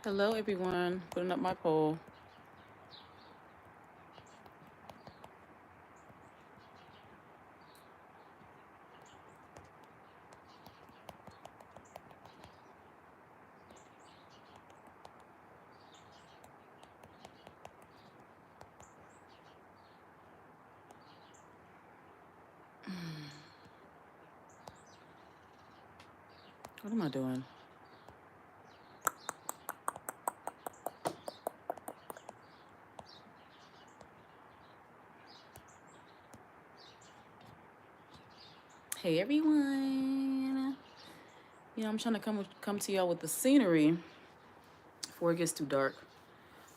Hello, everyone. Putting up my poll. What am I doing? Hey, everyone. I'm trying to come to y'all with the scenery before it gets too dark.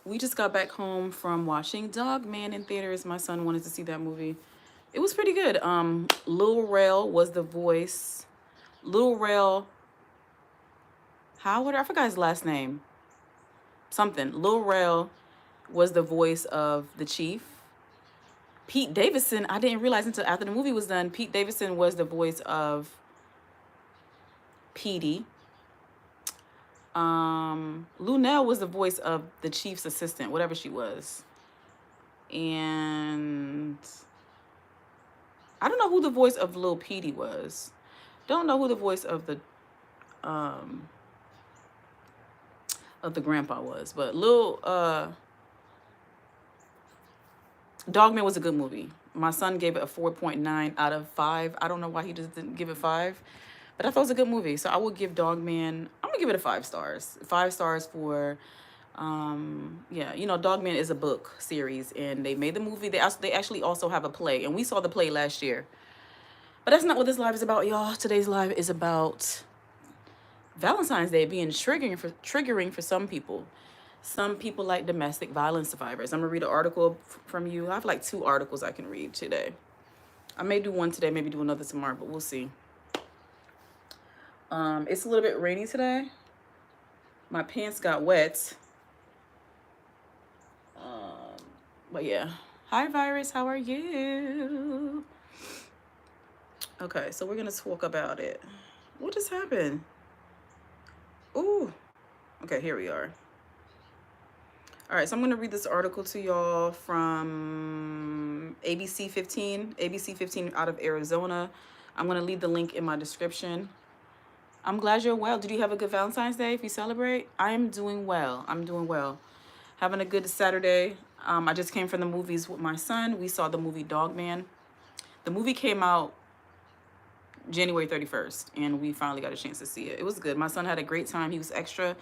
We just got back home from watching Dog Man in theaters. My son wanted to see that movie. It was pretty good. Lil Rel was the voice. Lil Rel Howard, I forgot his last name. Something. Lil Rel was the voice of the chief. Pete Davidson, I didn't realize until after the movie was done, Pete Davidson was the voice of Petey. Lunel was the voice of the chief's assistant, whatever she was. And I don't know who the voice of Lil Petey was. Don't know who the voice of the grandpa was. But Dogman was a good movie. My son gave it a 4.9 out of 5. I don't know why he just didn't give it 5. But I thought it was a good movie. So I will give Dogman, I'm going to give it a 5 stars. 5 stars for, Dogman is a book series. And they made the movie. They actually also have a play. And we saw the play last year. But that's not what this live is about, y'all. Today's live is about Valentine's Day being triggering for some people. Some people like domestic violence survivors. I'm going to read an article from you. I have like 2 articles I can read today. I may do one today, maybe do another tomorrow, but we'll see. It's a little bit rainy today. My pants got wet. But yeah. Hi, Virus. How are you? Okay, so we're going to talk about it. What just happened? Ooh. Okay, here we are. All right, so I'm going to read this article to y'all from ABC 15 out of Arizona. I'm going to leave the link in my description. I'm glad you're well. Did you have a good Valentine's Day if you celebrate? I am doing well. Having a good Saturday. I just came from the movies with my son. We saw the movie Dog Man. The movie came out January 31st, and we finally got a chance to see it. It was good. My son had a great time. He was extra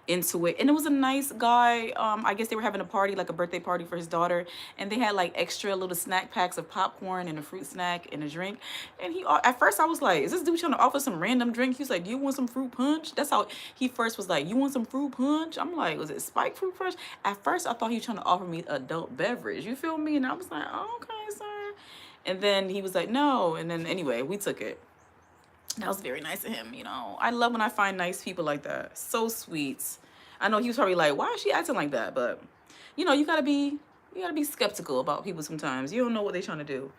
into it, and it was a nice guy. I guess they were having a party, like a birthday party for his daughter, and they had like extra little snack packs of popcorn and a fruit snack and a drink. And at first I was like, is this dude trying to offer some random drink? He was like, do you want some fruit punch? That's how he first was like, you want some fruit punch? I'm like, was it spiked fruit punch? At first I thought he was trying to offer me adult beverage, you feel me? And I was like, oh, okay, sir. And then he was like, no. And then anyway, we took it. That was very nice of him. I love when I find nice people like that. So sweet. I know he was probably like, why is she acting like that? But you gotta be skeptical about people sometimes. You don't know what they're trying to do.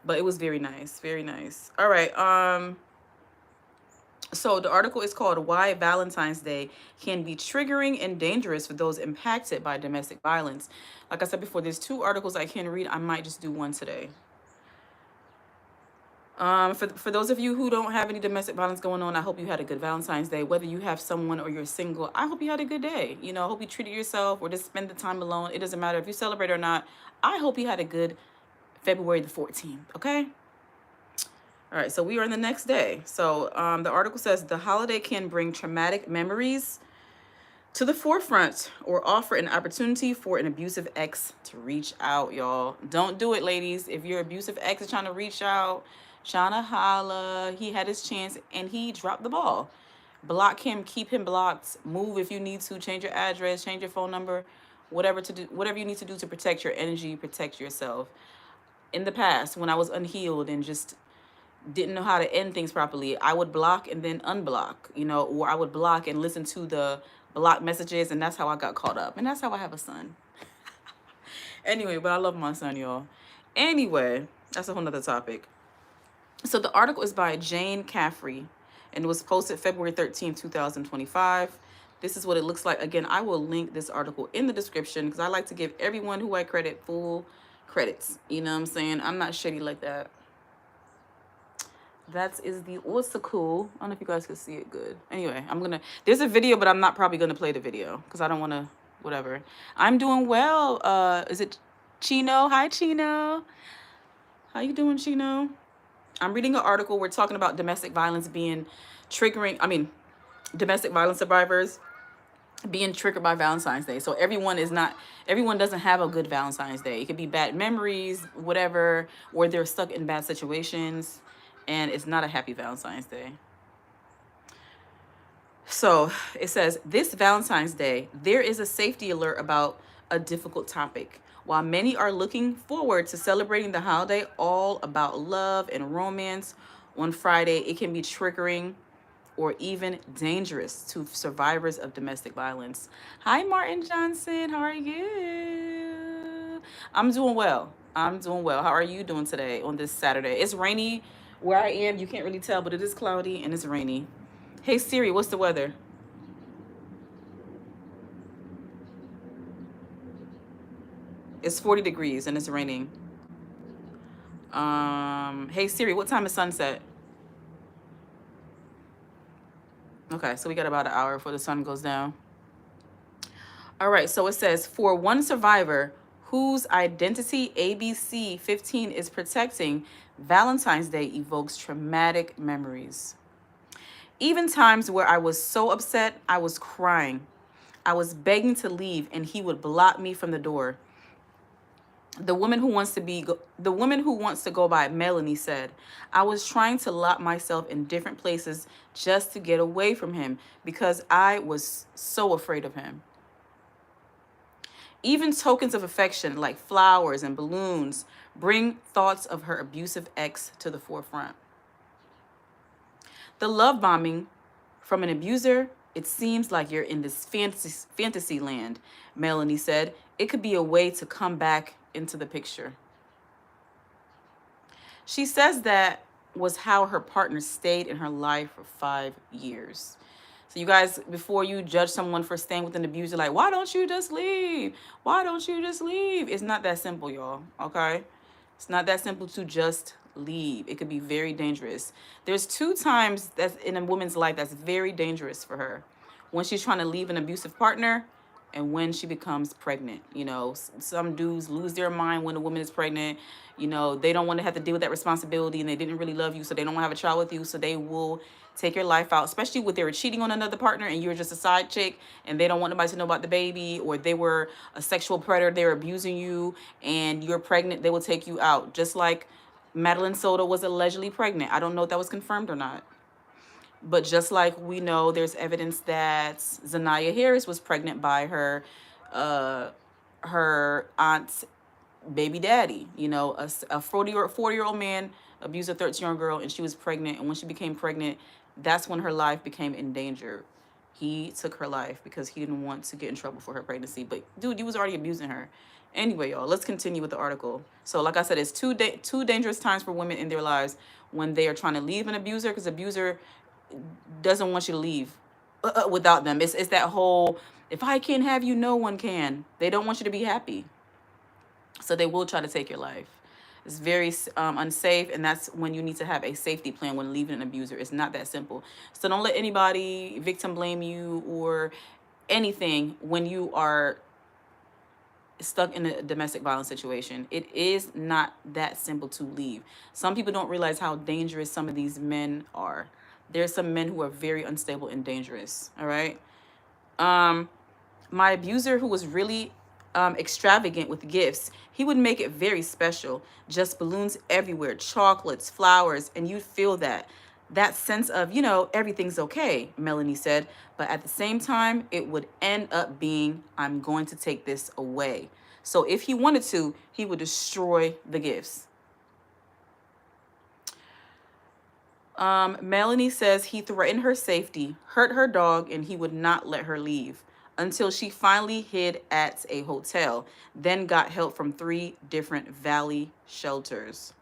But it was very nice. Very nice. All right. So the article is called Why Valentine's Day Can Be Triggering and Dangerous for Those Impacted by Domestic Violence. Like I said before, there's 2 articles I can read. I might just do one today. For those of you who don't have any domestic violence going on, I hope you had a good Valentine's Day. Whether you have someone or you're single, I hope you had a good day. I hope you treated yourself or just spend the time alone. It doesn't matter if you celebrate or not. I hope you had a good February the 14th, okay? All right, so we are in the next day. So the article says the holiday can bring traumatic memories to the forefront or offer an opportunity for an abusive ex to reach out, y'all. Don't do it, ladies. If your abusive ex is trying to reach out, trying to holla, he had his chance and he dropped the ball. Block him, keep him blocked, move if you need to, change your address, change your phone number, whatever you need to do to protect your energy, protect yourself. In the past, when I was unhealed and just didn't know how to end things properly, I would block and then unblock, or I would block and listen to the block messages, and that's how I got caught up. And that's how I have a son. Anyway, but I love my son, y'all. Anyway, that's a whole nother topic. So the article is by Jane Caffrey, and it was posted February 13th, 2025. This is what it looks like. Again, I will link this article in the description because I like to give everyone who I credit full credits. You know what I'm saying? I'm not shady like that. That is the article. I don't know if you guys can see it good. Anyway, there's a video, but I'm not probably gonna play the video because I don't want to, whatever. I'm doing well. Is it Chino? Hi, Chino. How you doing, Chino? I'm reading an article. We're talking about domestic violence being triggering. I mean, domestic violence survivors being triggered by Valentine's Day. So everyone doesn't have a good Valentine's Day. It could be bad memories, whatever, or they're stuck in bad situations, and it's not a happy Valentine's Day. So it says, this Valentine's Day, there is a safety alert about a difficult topic. While many are looking forward to celebrating the holiday all about love and romance, on Friday, it can be triggering or even dangerous to survivors of domestic violence. Hi, Martin Johnson. How are you? I'm doing well. I'm doing well. How are you doing today on this Saturday? It's rainy where I am. You can't really tell, but it is cloudy and it's rainy. Hey, Siri, what's the weather? It's 40 degrees and it's raining. Hey, Siri, what time is sunset? Okay, so we got about an hour before the sun goes down. All right, so it says, for one survivor whose identity ABC 15 is protecting, Valentine's Day evokes traumatic memories. Even times where I was so upset, I was crying. I was begging to leave, and he would block me from the door. The woman who wants to go by Melanie said, I was trying to lock myself in different places just to get away from him because I was so afraid of him. Even tokens of affection like flowers and balloons bring thoughts of her abusive ex to the forefront. The love bombing from an abuser, it seems like you're in this fantasy land, Melanie said. It could be a way to come back into the picture. She says that was how her partner stayed in her life for 5 years. So you guys, before you judge someone for staying with an abuser, like, why don't you just leave? Why don't you just leave? It's not that simple, y'all, okay? It's not that simple to just leave. It could be very dangerous. There's 2 times that's in a woman's life that's very dangerous for her. When she's trying to leave an abusive partner and when she becomes pregnant. You know, some dudes lose their mind when a woman is pregnant. You know, they don't want to have to deal with that responsibility and they didn't really love you, so they don't want to have a child with you, so they will take your life out, especially when they were cheating on another partner and you were just a side chick and they don't want nobody to know about the baby, or they were a sexual predator, they were abusing you and you're pregnant, they will take you out. Just like Madeline Soto was allegedly pregnant. I don't know if that was confirmed or not. But just like we know, there's evidence that Zanaya Harris was pregnant by her aunt's baby daddy. You know, a 40-year-old man abused a 13-year-old girl, and she was pregnant. And when she became pregnant, that's when her life became endangered. He took her life because he didn't want to get in trouble for her pregnancy. But dude, you was already abusing her. Anyway, y'all, let's continue with the article. So like I said, it's two dangerous times for women in their lives when they are trying to leave an abuser, because abuser doesn't want you to leave without them. It's that whole, if I can't have you, no one can. They don't want you to be happy. So they will try to take your life. It's very unsafe, and that's when you need to have a safety plan when leaving an abuser. It's not that simple. So don't let anybody victim blame you or anything when you are stuck in a domestic violence situation. It is not that simple to leave. Some people don't realize how dangerous some of these men are. There's some men who are very unstable and dangerous. All right. My abuser, who was really extravagant with gifts, he would make it very special. Just balloons everywhere, chocolates, flowers, and you'd feel that sense of, you know, everything's okay, Melanie said. But at the same time, it would end up being, I'm going to take this away. So if he wanted to, he would destroy the gifts. Melanie says he threatened her safety, hurt her dog, and he would not let her leave until she finally hid at a hotel, then got help from 3 different valley shelters.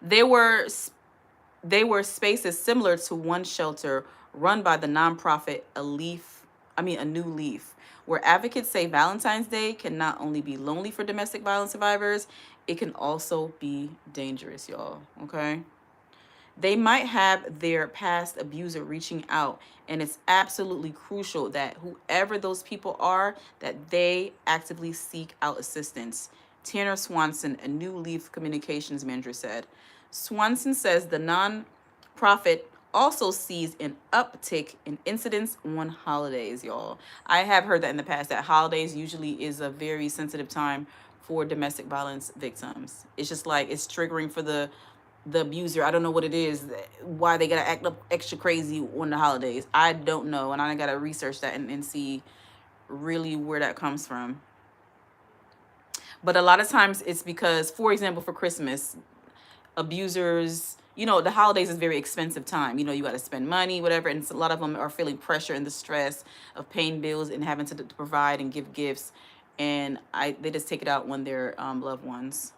They were spaces similar to one shelter run by the nonprofit A New Leaf, where advocates say Valentine's Day can not only be lonely for domestic violence survivors, it can also be dangerous, y'all. Okay? They might have their past abuser reaching out, and it's absolutely crucial that whoever those people are, that they actively seek out assistance. Tanner Swanson, a New Leaf communications manager, said. Swanson says the nonprofit also sees an uptick in incidents on holidays, y'all. I have heard that in the past, that holidays usually is a very sensitive time for domestic violence victims. It's just like it's triggering for the abuser. I don't know what it is, why they gotta act up extra crazy on the holidays. I don't know, and I gotta research that and see really where that comes from. But a lot of times it's because, for example, for Christmas, abusers, the holidays is a very expensive time. You got to spend money, whatever, and a lot of them are feeling pressure and the stress of paying bills and having to provide and give gifts, and they just take it out on their loved ones.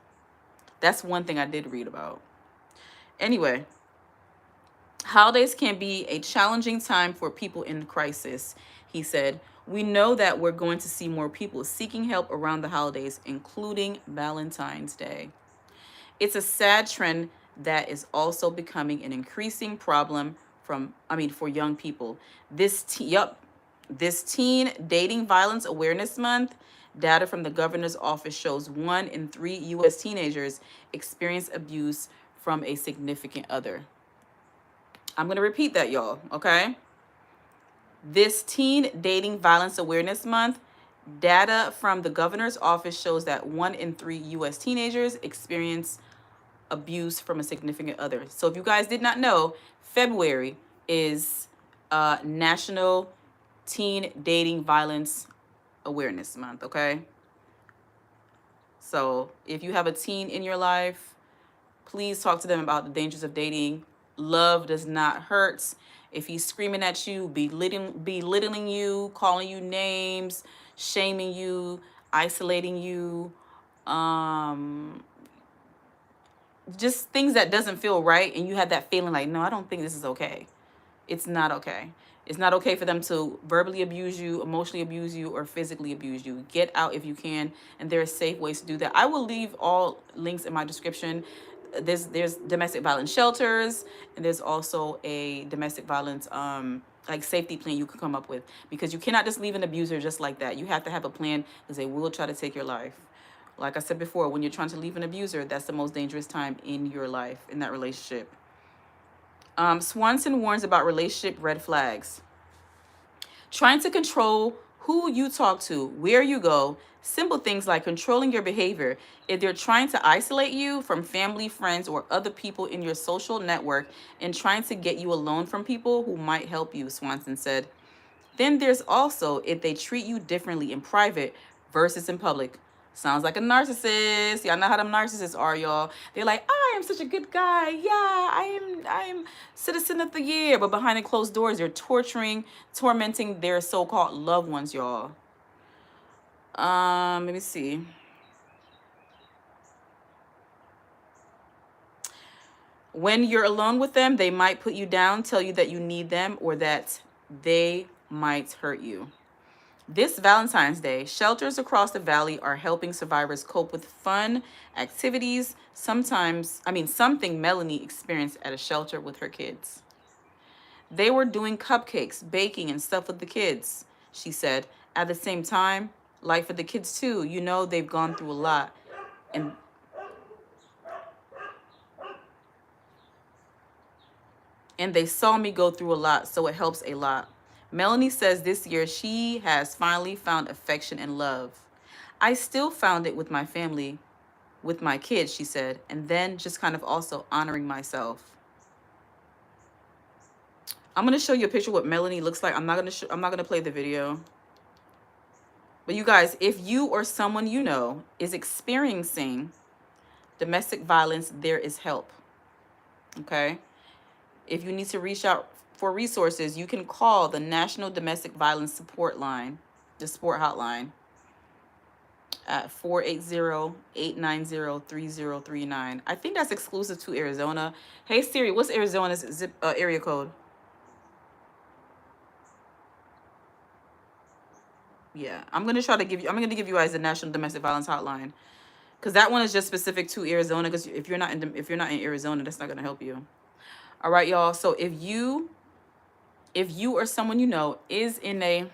That's one thing I did read about. Anyway, holidays can be a challenging time for people in crisis, he said. We know that we're going to see more people seeking help around the holidays, including Valentine's Day. It's a sad trend that is also becoming an increasing problem for young people. This Teen Dating Violence Awareness Month, data from the governor's office shows 1 in 3 U.S. teenagers experience abuse from a significant other. I'm going to repeat that, y'all, okay? This Teen Dating Violence Awareness Month, data from the governor's office shows that 1 in 3 U.S. teenagers experience abuse from a significant other. So if you guys did not know, February is National Teen Dating Violence Awareness Month, okay? So if you have a teen in your life, please talk to them about the dangers of dating. Love does not hurt. If he's screaming at you, belittling you, calling you names, shaming you, isolating you, just things that doesn't feel right, and you have that feeling like, no, I don't think this is okay. It's not okay. It's not okay for them to verbally abuse you, emotionally abuse you, or physically abuse you. Get out if you can, and there are safe ways to do that. I will leave all links in my description. There's domestic violence shelters, and there's also a domestic violence like safety plan you can come up with, because you cannot just leave an abuser just like that. You have to have a plan, because they will try to take your life. Like I said before, when you're trying to leave an abuser, that's the most dangerous time in your life, in that relationship. Swanson warns about relationship red flags. Trying to control who you talk to, where you go, simple things like controlling your behavior. If they're trying to isolate you from family, friends, or other people in your social network and trying to get you alone from people who might help you, Swanson said. Then there's also if they treat you differently in private versus in public. Sounds like a narcissist. Y'all know how them narcissists are, y'all. They're like, I am such a good guy. Yeah, I am citizen of the year. But behind the closed doors, they're tormenting their so-called loved ones, y'all. Let me see. When you're alone with them, they might put you down, tell you that you need them, or that they might hurt you. This Valentine's Day, shelters across the valley are helping survivors cope with fun activities. Something Melanie experienced at a shelter with her kids. They were doing cupcakes, baking, and stuff with the kids, she said. At the same time, like for the kids too, they've gone through a lot. And they saw me go through a lot, so it helps a lot. Melanie says this year she has finally found affection and love. I still found it with my family, with my kids, she said, and then just kind of also honoring myself. I'm going to show you a picture of what Melanie looks like. I'm not going to play the video. But you guys, if you or someone you know is experiencing domestic violence, there is help. Okay? If you need to reach out for resources, you can call the National Domestic Violence Support Line, the support hotline, at 480-890-3039. I think that's exclusive to Arizona. Hey Siri, what's Arizona's area code? Yeah, I'm gonna give you guys the National Domestic Violence Hotline, because that one is just specific to Arizona. Because if you're not in Arizona, that's not gonna help you. All right, y'all. So if you or someone you know is in a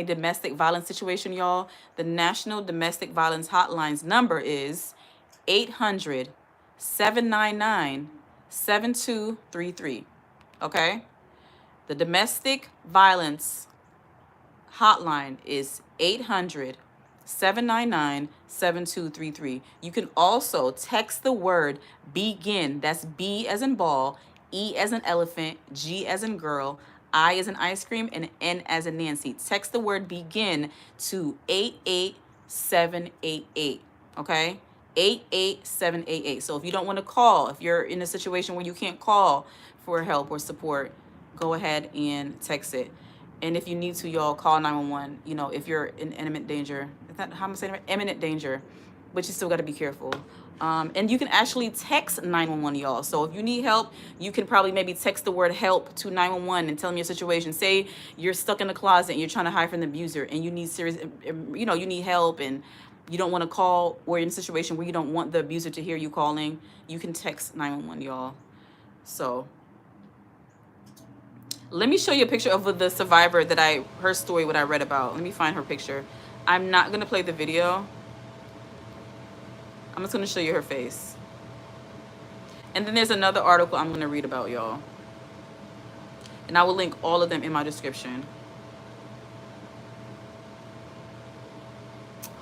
domestic violence situation, y'all, the National Domestic Violence Hotline's number is 800-799-7233. Okay? The domestic violence hotline is 800-799-7233. You can also text the word BEGIN. That's B as in ball, E as in elephant, G as in girl, I as in ice cream, and N as in Nancy. Text the word BEGIN to 88788. Okay? 88788. So if you don't want to call, if you're in a situation where you can't call for help or support, go ahead and text it. And if you need to, y'all, call 911. You know, if you're in imminent danger. Is that how I'm saying it? Imminent danger. But you still got to be careful. And you can actually text 911, y'all. So if you need help, you can probably maybe text the word help to 911 and tell them your situation. Say you're stuck in the closet and you're trying to hide from the abuser and you need you need help, and you don't want to call, or in a situation where you don't want the abuser to hear you calling, you can text 911, y'all. So let me show you a picture of the survivor her story, what I read about. Let me find her picture. I'm not going to play the video. I'm just going to show you her face. And then there's another article I'm going to read about, y'all. And I will link all of them in my description.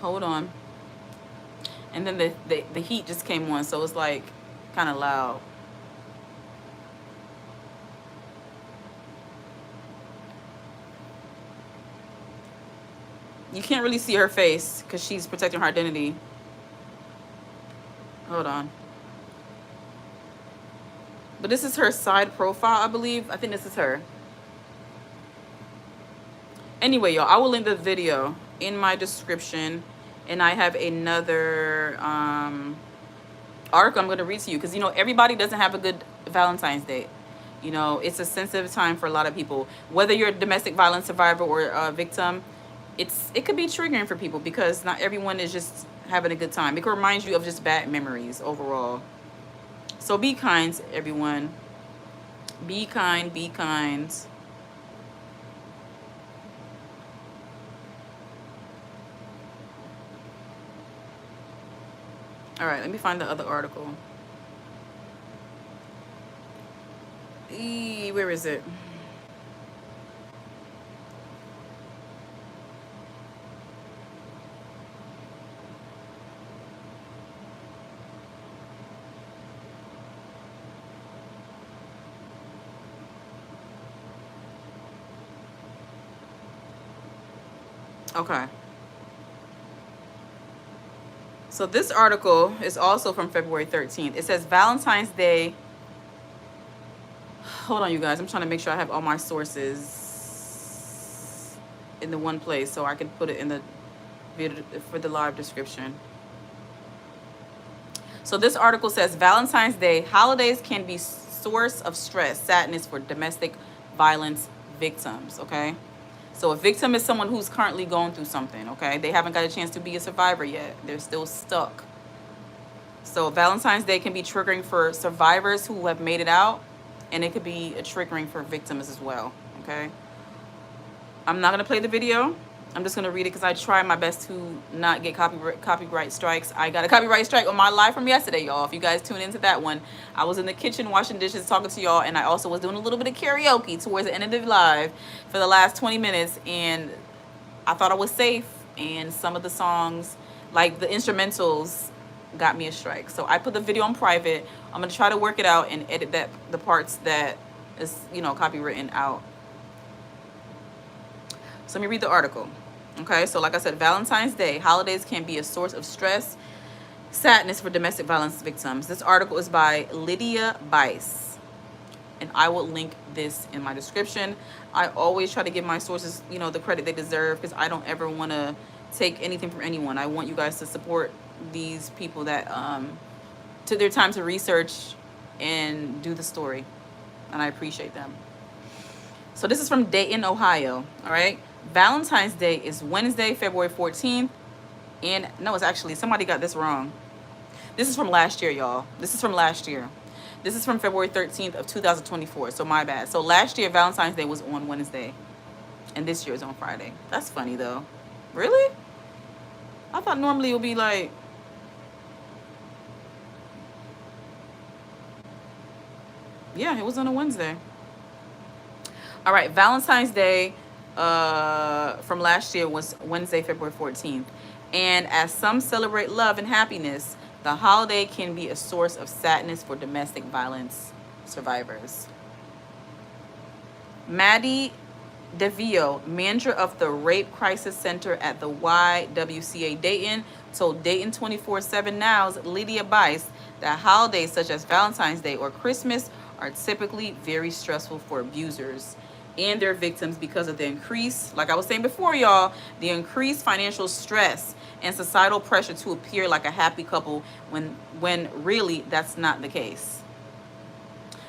Hold on. And then the heat just came on, so it's like kind of loud. You can't really see her face because she's protecting her identity. Hold on. But this is her side profile, I believe. I think this is her. Anyway, y'all, I will link the video in my description. And I have another article I'm going to read to you. Because, you know, everybody doesn't have a good Valentine's Day. You know, it's a sensitive time for a lot of people. Whether you're a domestic violence survivor or a victim, it could be triggering for people because not everyone is just having a good time. It can remind you of just bad memories overall. So be kind, everyone. Be kind, be kind. All right, let me find the other article. Where is it? Okay. So this article is also from February 13th. It says Valentine's Day. Hold on, you guys. I'm trying to make sure I have all my sources in the one place so I can put it in the video for the live description. So this article says Valentine's Day, holidays can be source of stress, sadness for domestic violence victims, okay? So a victim is someone who's currently going through something, okay? They haven't got a chance to be a survivor yet. They're still stuck. So Valentine's Day can be triggering for survivors who have made it out, and it could be a triggering for victims as well, okay? I'm not going to play the video. I'm just going to read it because I try my best to not get copyright strikes. I got a copyright strike on my live from yesterday, y'all. If you guys tune into that one, I was in the kitchen washing dishes, talking to y'all, and I also was doing a little bit of karaoke towards the end of the live for the last 20 minutes, and I thought I was safe, and some of the songs, like the instrumentals, got me a strike. So I put the video on private. I'm going to try to work it out and edit the parts that is, you know, copywritten out. So let me read the article. Okay, so like I said, Valentine's Day, holidays can be a source of stress, sadness for domestic violence victims. This article is by Lydia Bice, and I will link this in my description. I always try to give my sources, you know, the credit they deserve because I don't ever want to take anything from anyone. I want you guys to support these people that took their time to research and do the story, and I appreciate them. So this is from Dayton, Ohio. All right. Valentine's Day is Wednesday, February 14th. And no, it's actually, somebody got this wrong. This is from last year, y'all. This is from last year. This is from February 13th of 2024. So my bad. So last year, Valentine's Day was on Wednesday. And this year is on Friday. That's funny, though. Really? I thought normally it would be like... Yeah, it was on a Wednesday. All right, Valentine's Day from last year was Wednesday, February 14th. And as some celebrate love and happiness, the holiday can be a source of sadness for domestic violence survivors. Maddie DeVio, manager of the Rape Crisis Center at the YWCA Dayton, told Dayton 24/7 Now's Lydia Bice that holidays such as Valentine's Day or Christmas are typically very stressful for abusers and their victims because of the increased, like I was saying before, y'all, the increased financial stress and societal pressure to appear like a happy couple when really that's not the case.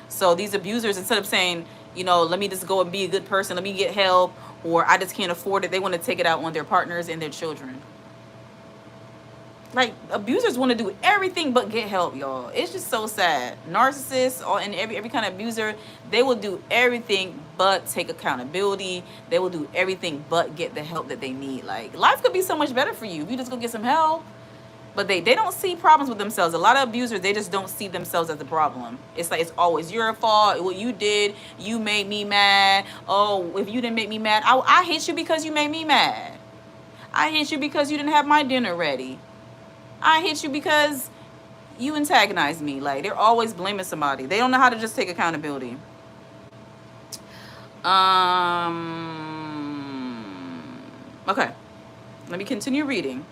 So these abusers, instead of saying, you know, let me just go and be a good person, let me get help, or I just can't afford it, they want to take it out on their partners and their children. Like, abusers want to do everything but get help, y'all. It's just so sad. Narcissists and every kind of abuser, they will do everything but take accountability. They will do everything but get the help that they need. Like, life could be so much better for you if you just go get some help. But they don't see problems with themselves. A lot of abusers, they just don't see themselves as the problem. It's like, it's always your fault. What you did, you made me mad. Oh, if you didn't make me mad, I hate you because you made me mad. I hate you because you didn't have my dinner ready. I hate you because you antagonized me. Like, they're always blaming somebody. They don't know how to just take accountability. Okay, let me continue reading.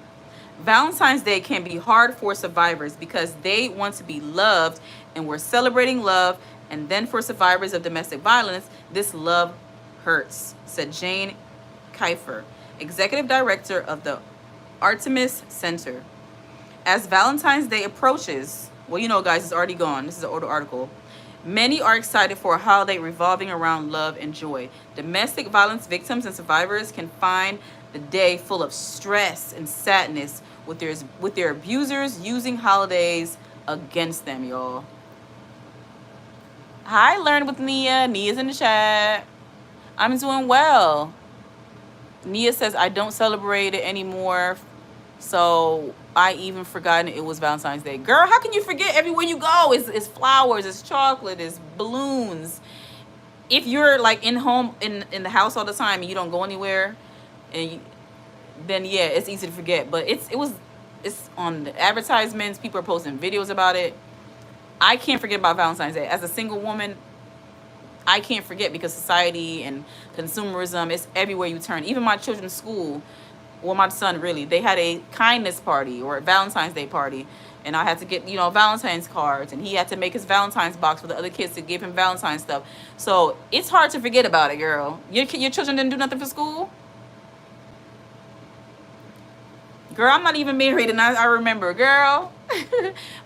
Valentine's Day can be hard for survivors because they want to be loved, and we're celebrating love. And then for survivors of domestic violence, this love hurts, said Jane Kiefer, executive director of the Artemis Center. As Valentine's Day approaches, well, you know, guys, it's already gone. This is an older article. Many are excited for a holiday revolving around love and joy. Domestic violence victims and survivors can find the day full of stress and sadness with their abusers using holidays against them, y'all. Hi, Learn with Nia. Nia's in the chat. I'm doing well. Nia says, I don't celebrate it anymore, so I even forgotten it was Valentine's Day. Girl, how can you forget? Everywhere you go, it's flowers, it's chocolate, it's balloons. If you're like in the house all the time and you don't go anywhere, then yeah, it's easy to forget. But it's on the advertisements. People are posting videos about it. I can't forget about Valentine's Day. As a single woman, I can't forget because society and consumerism is everywhere you turn. Even my children's school, well, my son, really, they had a kindness party or a Valentine's Day party, and I had to get, you know, Valentine's cards, and he had to make his Valentine's box for the other kids to give him Valentine's stuff. So it's hard to forget about it, girl. Your children didn't do nothing for school? Girl, I'm not even married, and I remember, girl.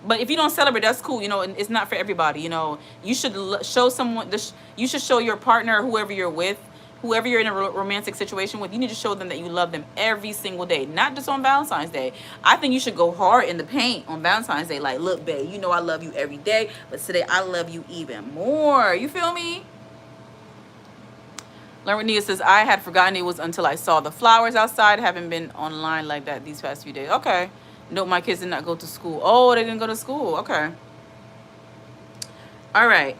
But if you don't celebrate, that's cool. You know, it's not for everybody. You know, you should show someone. You should show your partner, whoever you're with, whoever you're in a romantic situation with, you need to show them that you love them every single day, not just on Valentine's Day. I think you should go hard in the paint on Valentine's Day. Like, look, babe, you know I love you every day, but today I love you even more. You feel me? Nia says, I had forgotten it was until I saw the flowers outside. Haven't been online like that these past few days. Okay. Nope, my kids did not go to school. Oh, they didn't go to school. Okay. All right.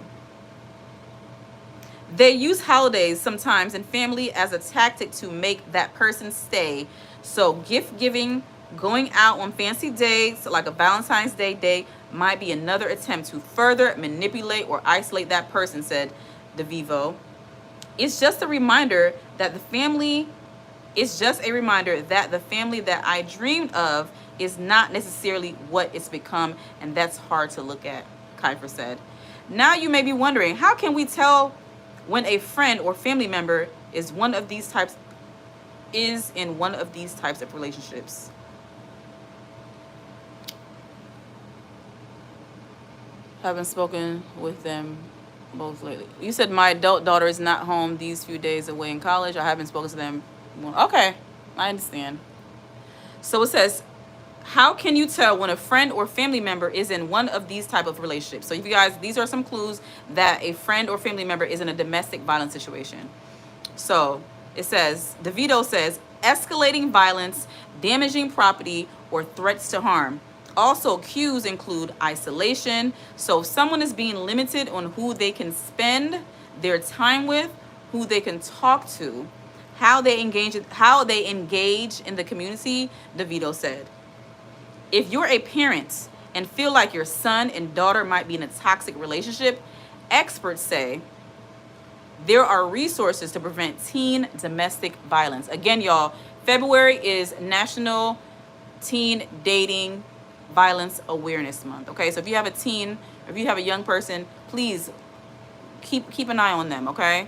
They use holidays sometimes and family as a tactic to make that person stay. So gift giving, going out on fancy dates like a Valentine's Day date might be another attempt to further manipulate or isolate that person, said DeVivo. It's just a reminder that the family that I dreamed of is not necessarily what it's become, and that's hard to look at, Kiefer said. Now you may be wondering, how can we tell when a friend or family member is in one of these types of relationships? Haven't spoken with them both lately. You said my adult daughter is not home these few days away in college. I haven't spoken to them. Okay, I understand. So it says, how can you tell when a friend or family member is in one of these type of relationships? So if you guys, these are some clues that a friend or family member is in a domestic violence situation. So it says, DeVito says, escalating violence, damaging property, or threats to harm. Also, cues include isolation. So if someone is being limited on who they can spend their time with, who they can talk to, how they engage in the community, DeVito said. If you're a parent and feel like your son and daughter might be in a toxic relationship, experts say there are resources to prevent teen domestic violence. Again, y'all, February is National Teen Dating Violence Awareness Month. Okay, so if you have a teen, if you have a young person, please keep an eye on them. Okay.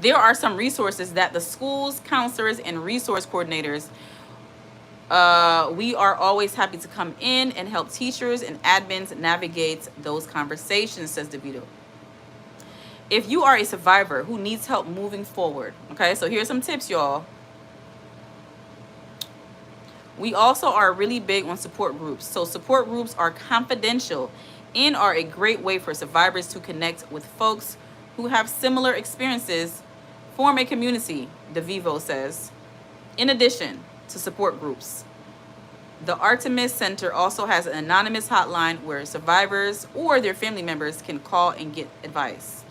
There are some resources that the schools, counselors, and resource coordinators, we are always happy to come in and help teachers and admins navigate those conversations, says DeVito. If you are a survivor who needs help moving forward, okay, so here's some tips, y'all. We also are really big on support groups. So support groups are confidential and are a great way for survivors to connect with folks who have similar experiences, form a community, DeVivo says. In addition to support groups, the Artemis Center also has an anonymous hotline where survivors or their family members can call and get advice.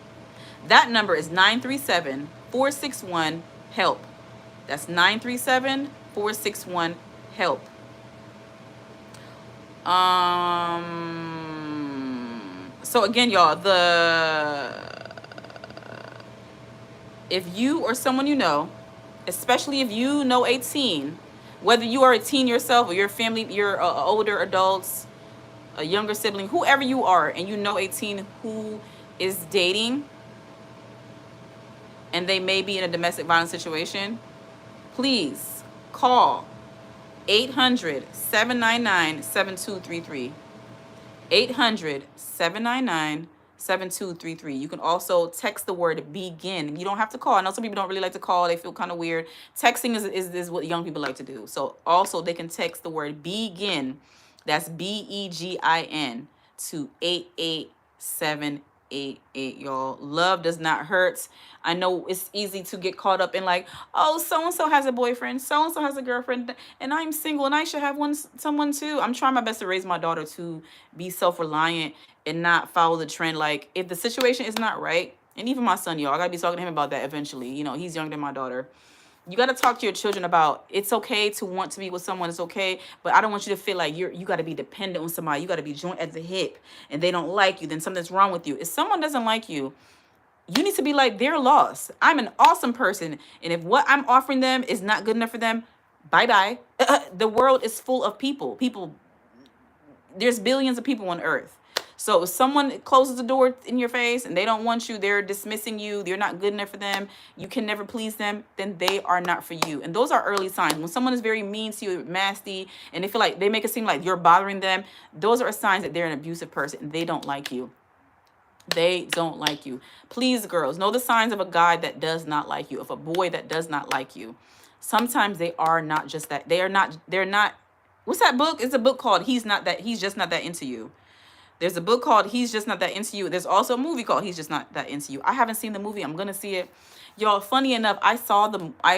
That number is 937-461-HELP. That's 937-461-HELP. So again, y'all, if you or someone you know, especially if you know a teen, whether you are a teen yourself or your family, your older adults, a younger sibling, whoever you are, and you know a teen who is dating and they may be in a domestic violence situation, please call 800-799-7233. 800-799-7233. You can also text the word begin. You don't have to call. I know some people don't really like to call. They feel kind of weird. Texting is what young people like to do. So also they can text the word begin. That's BEGIN to 88788, y'all. Love does not hurt. I know it's easy to get caught up in like, oh, so-and-so has a boyfriend, so-and-so has a girlfriend, and I'm single and I should have someone too. I'm trying my best to raise my daughter to be self-reliant and not follow the trend. Like, if the situation is not right, and even my son, y'all, I gotta be talking to him about that eventually. You know, he's younger than my daughter. You got to talk to your children about it's okay to want to be with someone. It's okay, but I don't want you to feel like you got to be dependent on somebody. You got to be joined at the hip, and they don't like you, then something's wrong with you. If someone doesn't like you, you need to be like, they're lost. I'm an awesome person, and if what I'm offering them is not good enough for them, bye-bye. The world is full of people. There's billions of people on earth. So if someone closes the door in your face and they don't want you, they're dismissing you, you're not good enough for them, you can never please them, then they are not for you. And those are early signs. When someone is very mean to you, nasty, and they feel like they make it seem like you're bothering them, those are signs that they're an abusive person and they don't like you. They don't like you. Please, girls, know the signs of a guy that does not like you, of a boy that does not like you. Sometimes they are not just that. They're not. What's that book? It's a book called He's Just Not That Into You. There's a book called He's Just Not That Into You. There's also a movie called He's Just Not That Into You. I haven't seen the movie. I'm going to see it. Y'all, funny enough, I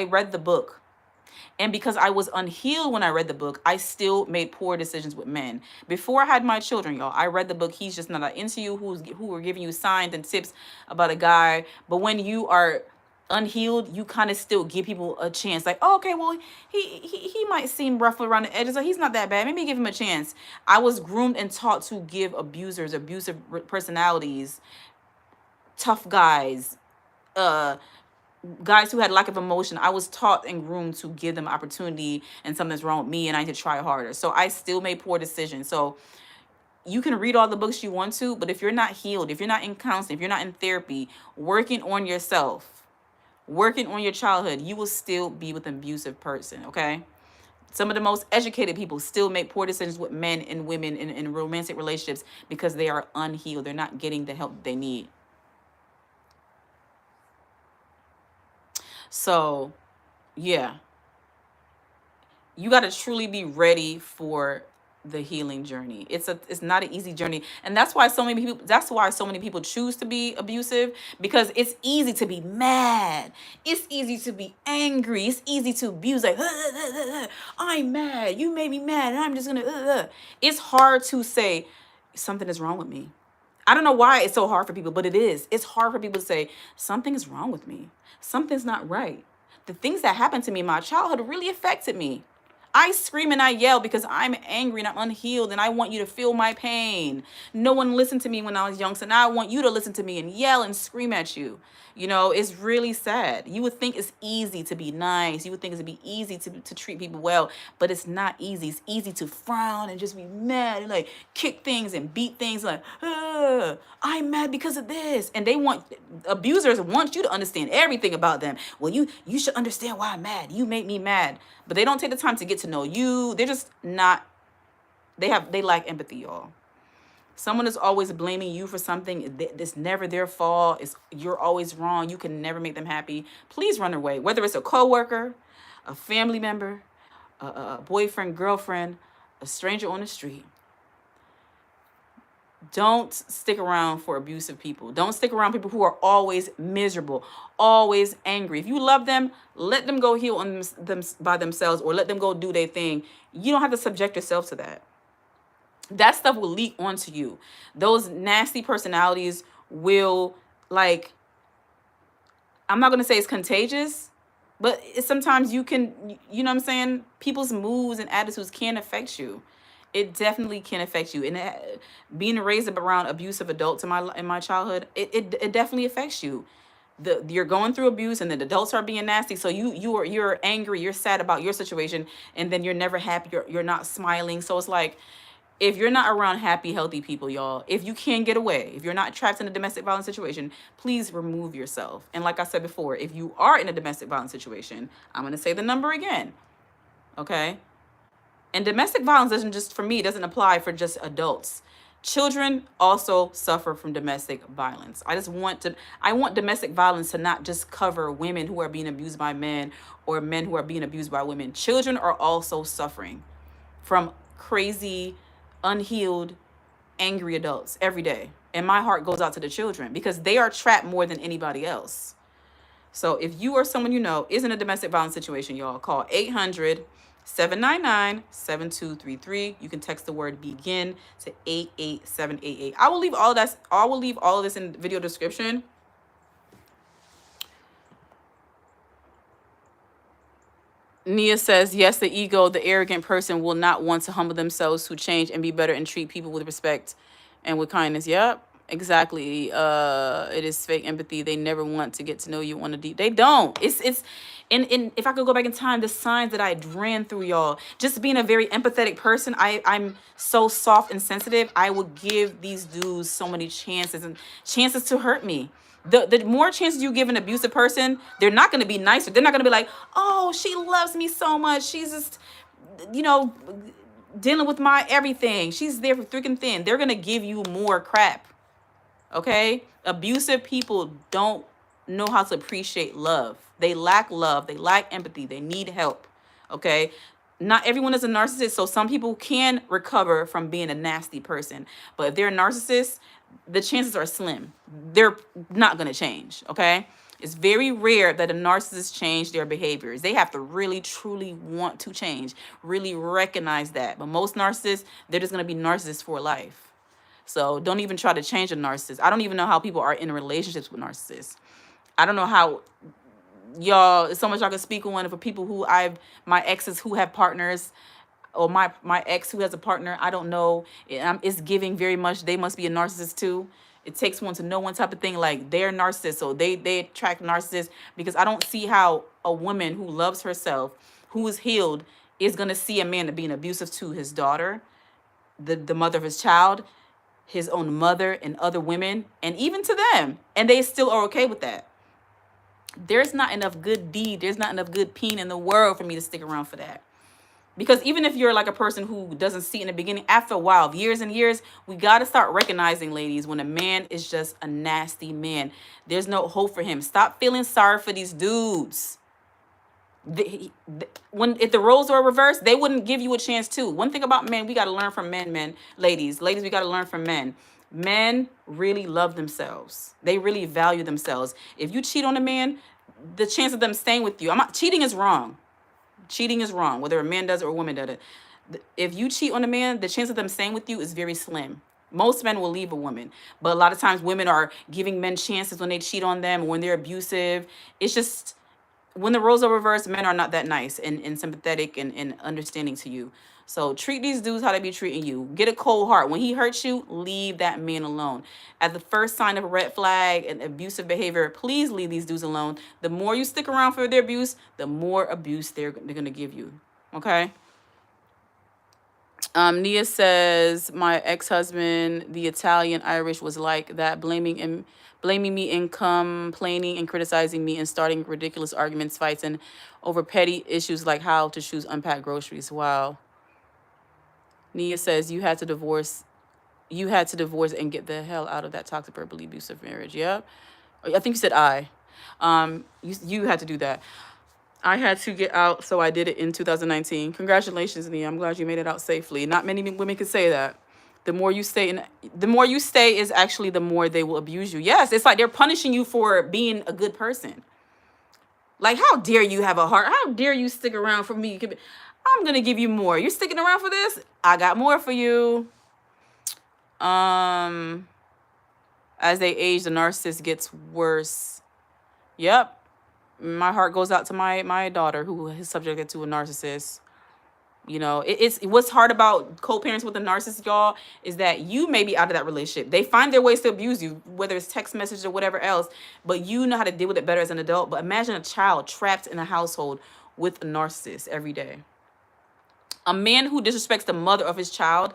read the book. And because I was unhealed when I read the book, I still made poor decisions with men. Before I had my children, y'all, I read the book He's Just Not That Into You, who were giving you signs and tips about a guy. But when you are unhealed, you kind of still give people a chance. Like, oh, okay, well, he might seem rough around the edges, so he's not that bad. Maybe give him a chance. I was groomed and taught to give abusers, abusive personalities, tough guys, guys who had lack of emotion. I was taught and groomed to give them opportunity, and something's wrong with me and I need to try harder. So I still made poor decisions. So you can read all the books you want to, but if you're not healed, if you're not in counseling, if you're not in therapy, working on yourself, working on your childhood, you will still be with an abusive person, okay? Some of the most educated people still make poor decisions with men and women in romantic relationships because they are unhealed. They're not getting the help they need. So, yeah, you got to truly be ready for the healing journey. It's not an easy journey, and that's why so many people choose to be abusive, because it's easy to be mad, it's easy to be angry, it's easy to abuse, like I'm mad, you made me mad, and I'm just gonna it's hard to say something is wrong with me. I don't know why it's so hard for people, but it is. It's hard for people to say something is wrong with me, something's not right. The things that happened to me in my childhood really affected me. I scream and I yell because I'm angry and I'm unhealed, and I want you to feel my pain. No one listened to me when I was young, so now I want you to listen to me and yell and scream at you. You know, it's really sad. You would think it's easy to be nice. You would think it'd be easy to treat people well, but it's not easy. It's easy to frown and just be mad and like kick things and beat things like, I'm mad because of this. And abusers want you to understand everything about them. Well, you should understand why I'm mad. You make me mad. But they don't take the time to get to know you. They're just not, they lack empathy, y'all. Someone is always blaming you for something. It's never their fault. You're always wrong. You can never make them happy. Please run away. Whether it's a coworker, a family member, a boyfriend, girlfriend, a stranger on the street. Don't stick around for abusive people. Don't stick around people who are always miserable, always angry. If you love them, let them go heal on them by themselves, or let them go do their thing. You don't have to subject yourself to that. That stuff will leak onto you. Those nasty personalities will, like, I'm not going to say it's contagious, but sometimes you know what I'm saying? People's moods and attitudes can affect you. It definitely can affect you. And being raised up around abusive adults in my childhood, it definitely affects you. You're going through abuse, and the adults are being nasty. So you're angry, you're sad about your situation, and then you're never happy. You're not smiling. So it's like, if you're not around happy, healthy people, y'all, if you can't get away, if you're not trapped in a domestic violence situation, please remove yourself. And like I said before, if you are in a domestic violence situation, I'm going to say the number again. Okay? And domestic violence doesn't apply for just adults. Children also suffer from domestic violence. I want domestic violence to not just cover women who are being abused by men, or men who are being abused by women. Children are also suffering from crazy, unhealed, angry adults every day. And my heart goes out to the children, because they are trapped more than anybody else. So if you or someone you know is in a domestic violence situation, y'all, call 800-799-7233. You can text the word BEGIN to 88788. I will leave all of this in the video description. Nia says, yes, the ego, the arrogant person will not want to humble themselves to change and be better and treat people with respect and with kindness. Yep, exactly. It is fake empathy. They never want to get to know you on a deep. They don't. And if I could go back in time, the signs that I ran through, y'all, just being a very empathetic person, I'm so soft and sensitive. I would give these dudes so many chances to hurt me. The more chances you give an abusive person, they're not going to be nicer. They're not going to be like, oh, she loves me so much. She's just, dealing with my everything. She's there for thick and thin. They're going to give you more crap. Okay? Abusive people don't know how to appreciate love. They lack love. They lack empathy. They need help. Okay? Not everyone is a narcissist, so some people can recover from being a nasty person. But if they're a narcissist, the chances are slim. They're not going to change, okay? It's very rare that a narcissist change their behaviors. They have to really, truly want to change, really recognize that. But most narcissists, they're just going to be narcissists for life. So don't even try to change a narcissist. I don't even know how people are in relationships with narcissists. I don't know how, y'all, so much I can speak on for people who my exes who have partners, or my ex who has a partner. I don't know. It's giving very much, they must be a narcissist too. It takes one to know one type of thing, like they're narcissists, so they attract narcissists, because I don't see how a woman who loves herself, who is healed, is going to see a man being abusive to his daughter, the mother of his child, his own mother, and other women, and even to them, and they still are okay with that. There's not enough good deed, there's not enough good peen in the world for me to stick around for that. Because even if you're like a person who doesn't see in the beginning, after a while, of years and years, we got to start recognizing, ladies, when a man is just a nasty man. There's no hope for him. Stop feeling sorry for these dudes. If the roles were reversed, they wouldn't give you a chance too. One thing about men, we got to learn from men, ladies, we got to learn from men. Men really love themselves. They really value themselves. If you cheat on a man, the chance of them staying with you, cheating is wrong. Cheating is wrong, whether a man does it or a woman does it. If you cheat on a man, the chance of them staying with you is very slim. Most men will leave a woman, but a lot of times women are giving men chances when they cheat on them, when they're abusive. It's just, when the roles are reversed, men are not that nice and sympathetic and understanding to you. So treat these dudes how they be treating you. Get a cold heart. When he hurts you, leave that man alone. At the first sign of a red flag and abusive behavior, please leave these dudes alone. The more you stick around for their abuse, the more abuse they're going to give you. Okay? Nia says, my ex-husband, the Italian Irish, was like that, blaming me and complaining and criticizing me and starting ridiculous arguments, fights, and over petty issues like how to choose unpacked groceries. Wow. Nia says, you had to divorce and get the hell out of that toxic, verbally abusive marriage. Yeah. I think you said you had to do that. I had to get out, so I did it in 2019. Congratulations, Nia. I'm glad you made it out safely. Not many women can say that. The more you stay is actually the more they will abuse you. Yes, it's like they're punishing you for being a good person. Like, how dare you have a heart? How dare you stick around for me? I'm going to give you more. You're sticking around for this? I got more for you. As they age, the narcissist gets worse. Yep. My heart goes out to my daughter who is subjected to a narcissist. You know, it's what's hard about co-parents with a narcissist, y'all, is that you may be out of that relationship. They find their ways to abuse you, whether it's text messages or whatever else, but you know how to deal with it better as an adult. But imagine a child trapped in a household with a narcissist every day. A man who disrespects the mother of his child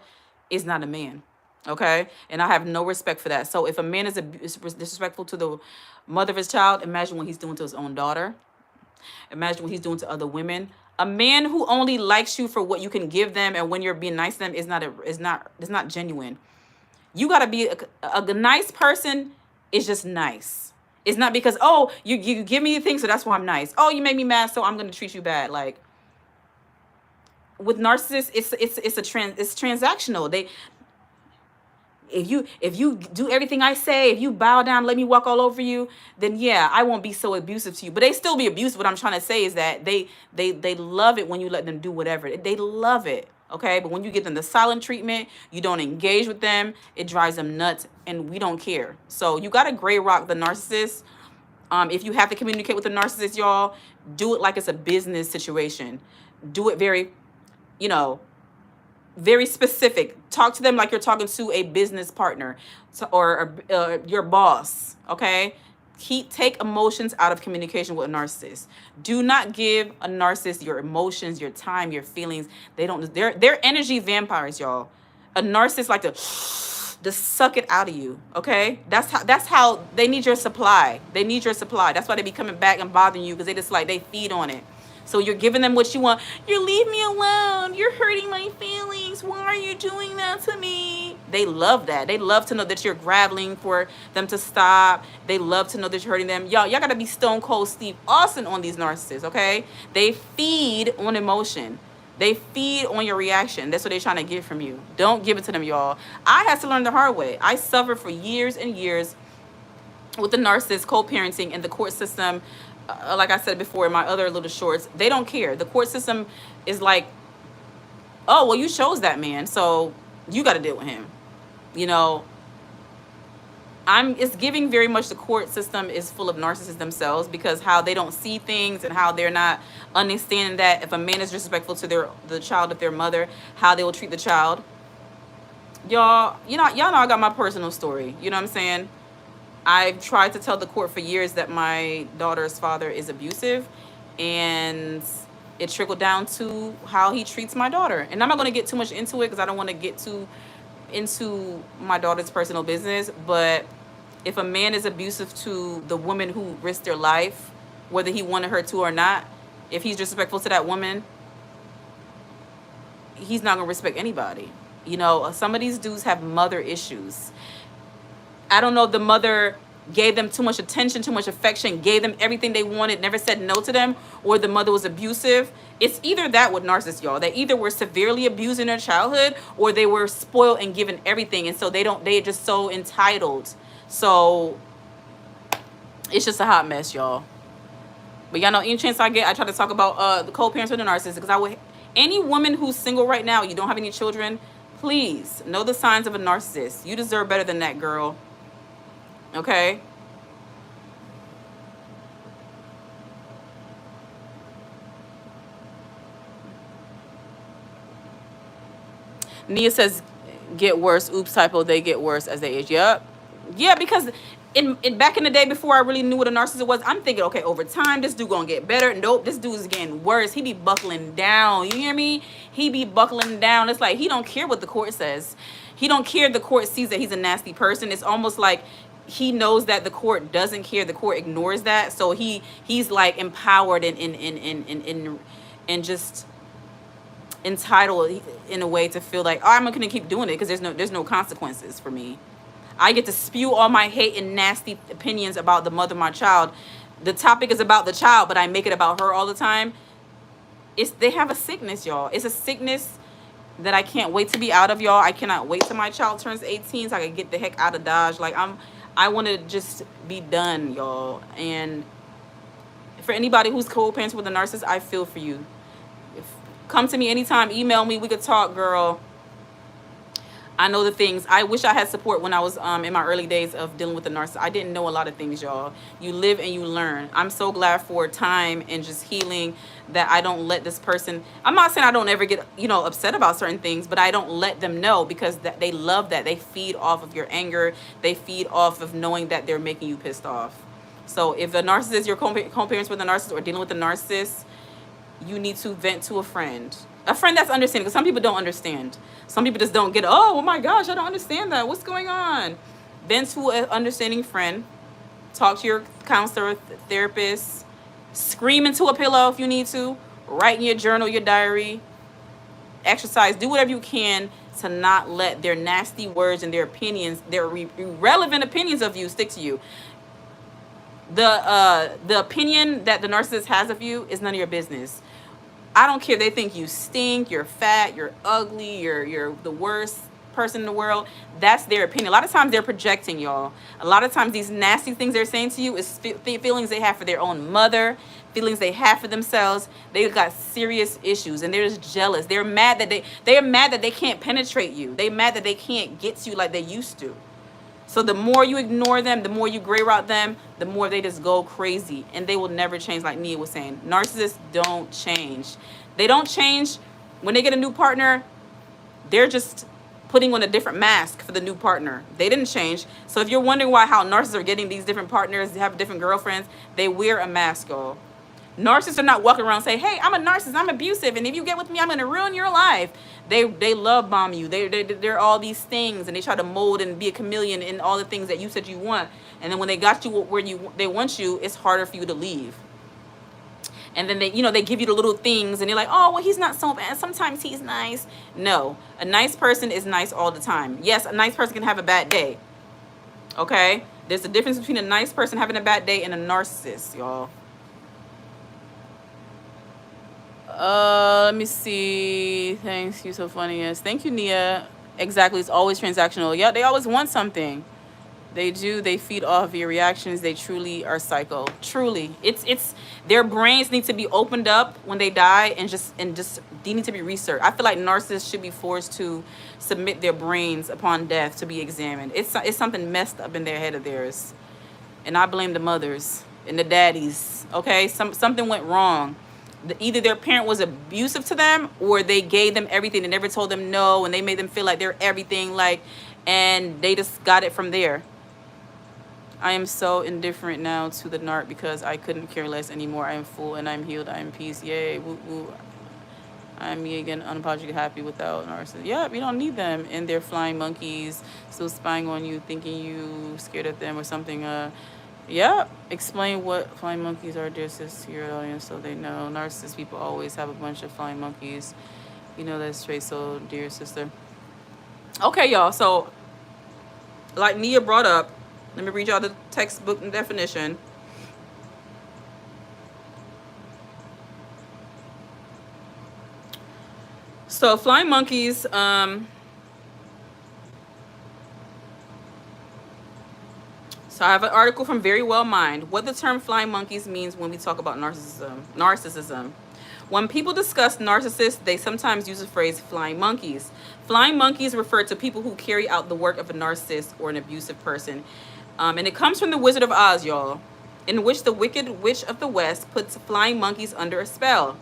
is not a man. Okay? And I have no respect for that. So if a man is disrespectful to the mother of his child, imagine what he's doing to his own daughter. Imagine what he's doing to other women. A man who only likes you for what you can give them and when you're being nice to them is not genuine. You got to be a nice person. Is just nice. It's not because, oh, you give me things, so that's why I'm nice. Oh, you made me mad, so I'm going to treat you bad. Like, with narcissists, it's transactional. If you do everything I say, if you bow down, let me walk all over you, then yeah, I won't be so abusive to you. But they still be abusive. What I'm trying to say is that they love it when you let them do whatever. They love it. Okay, but when you give them the silent treatment, you don't engage with them, it drives them nuts, and we don't care. So you got to gray rock the narcissist. If you have to communicate with the narcissist, y'all, do it like it's a business situation. Do it very, very specific. Talk to them like you're talking to a business partner or your boss. Okay, take emotions out of communication with a narcissist. Do not give a narcissist your emotions, your time, your feelings. They're energy vampires, y'all. A narcissist like to just suck it out of you. Okay, that's how they need your supply. That's why they be coming back and bothering you, because they feed on it. So you're giving them what you want. You leave me alone. You're hurting my feelings. Why are you doing that to me? They love that. They love to know that you're grappling for them to stop. They love to know that you're hurting them. Y'all got to be Stone Cold Steve Austin on these narcissists, okay? They feed on emotion. They feed on your reaction. That's what they're trying to get from you. Don't give it to them, y'all. I had to learn the hard way. I suffered for years and years with the narcissist, co-parenting, and the court system. Like I said before in my other little shorts, they don't care. The court system is like, oh, well, you chose that man, so you got to deal with him. It's giving very much the court system is full of narcissists themselves, because how they don't see things and how they're not understanding that if a man is disrespectful to the child of their mother, how they will treat the child. Y'all know I got my personal story. You know what I'm saying? I've tried to tell the court for years that my daughter's father is abusive, and it trickled down to how he treats my daughter. And I'm not going to get too much into it because I don't want to get too into my daughter's personal business. But if a man is abusive to the woman who risked their life, whether he wanted her to or not, if he's disrespectful to that woman, he's not gonna respect anybody. You know, some of these dudes have mother issues. I don't know if the mother gave them too much attention, too much affection, gave them everything they wanted, never said no to them, or the mother was abusive. It's either that with narcissists, y'all. They either were severely abused in their childhood, or they were spoiled and given everything, and so they're just so entitled. So it's just a hot mess, y'all. But y'all know, any chance I get, I try to talk about the co-parents with the narcissist, because I would, any woman who's single right now, you don't have any children, please know the signs of a narcissist. You deserve better than that, girl. Okay? Nia says, get worse. Oops, typo. They get worse as they age. Yep. Yeah, because in back in the day, before I really knew what a narcissist was, I'm thinking, okay, over time, this dude gonna get better. Nope, this dude is getting worse. He be buckling down. You hear me? He be buckling down. It's like he don't care what the court says. He don't care. The court sees that he's a nasty person. It's almost like he knows that the court doesn't care. The court ignores that. So he's like empowered and just entitled in a way to feel like, oh, I'm gonna keep doing it because there's no consequences for me. I get to spew all my hate and nasty opinions about the mother of my child. The topic is about the child, but I make it about her all the time. They have a sickness, y'all. It's a sickness that I can't wait to be out of, y'all. I cannot wait till my child turns 18 so I can get the heck out of Dodge. Like I want to just be done, y'all. And for anybody who's co-parents with a narcissist, I feel for you. Come to me anytime. Email me. We could talk, girl. I know the things. I wish I had support when I was in my early days of dealing with the narcissist. I didn't know a lot of things, y'all. You live and you learn. I'm so glad for time and just healing that I don't let this person. I'm not saying I don't ever get, you know, upset about certain things, but I don't let them know, because they love that. They feed off of your anger. They feed off of knowing that they're making you pissed off. So if a narcissist, you're co-parents with a narcissist or dealing with a narcissist, you need to vent to a friend that's understanding, because some people don't understand. Some people just don't get, oh my gosh, I don't understand that. What's going on? Vent to an understanding friend. Talk to your counselor, therapist. Scream into a pillow if you need to. Write in your journal, your diary. Exercise. Do whatever you can to not let their nasty words and their opinions, their irrelevant opinions of you, stick to you. The opinion that the narcissist has of you is none of your business. I don't care. They think you stink, you're fat, you're ugly, you're the worst person in the world. That's their opinion. A lot of times they're projecting, y'all. A lot of times these nasty things they're saying to you is feelings they have for their own mother, feelings they have for themselves. They've got serious issues and they're just jealous. They're mad that they can't penetrate you. They're mad that they can't get to you like they used to. So the more you ignore them, the more you gray route them, the more they just go crazy. And they will never change, like Nia was saying. Narcissists don't change. They don't change. When they get a new partner, they're just putting on a different mask for the new partner. They didn't change. So if you're wondering how narcissists are getting these different partners, they have different girlfriends, they wear a mask, y'all. Narcissists are not walking around saying, hey, I'm a narcissist, I'm abusive, and if you get with me, I'm going to ruin your life. They love bomb you. They're all these things, and they try to mold and be a chameleon in all the things that you said you want. And then when they got you where they want you, it's harder for you to leave. And then they give you the little things, and they're like, oh, well, he's not so bad. Sometimes he's nice. No, a nice person is nice all the time. Yes, a nice person can have a bad day. Okay? There's a difference between a nice person having a bad day and a narcissist, y'all. Let me see. Thanks, you so funny. Yes, thank you, Nia. Exactly, it's always transactional. Yeah, they always want something. They do. They feed off your reactions. They truly are psycho. Truly, it's their brains need to be opened up when they die, and just they need to be researched. I feel like narcissists should be forced to submit their brains upon death to be examined. It's something messed up in their head of theirs, and I blame the mothers and the daddies. Okay, something went wrong. Either their parent was abusive to them, or they gave them everything and never told them no, and they made them feel like they're everything, and they just got it from there. I am so indifferent now to the narc because I couldn't care less anymore. I am full and I'm healed. I am peace. Yay. Woo, woo. I'm me again, unapologetically happy without narcissists. Yeah, we don't need them. And they're flying monkeys, still spying on you, thinking you scared of them or something. Yeah, explain what flying monkeys are, dear sis, to your audience so they know. Narcissist people always have a bunch of flying monkeys You know that's straight soul, dear sister. Okay, y'all. So, like Nia brought up, let me read y'all the textbook and definition. So, flying monkeys. So, I have an article from Very Well Mind. What the term flying monkeys means when we talk about narcissism. Narcissism. When people discuss narcissists, they sometimes use the phrase flying monkeys. Flying monkeys refer to people who carry out the work of a narcissist or an abusive person. And it comes from the Wizard of Oz, y'all, in which the Wicked Witch of the West puts flying monkeys under a spell.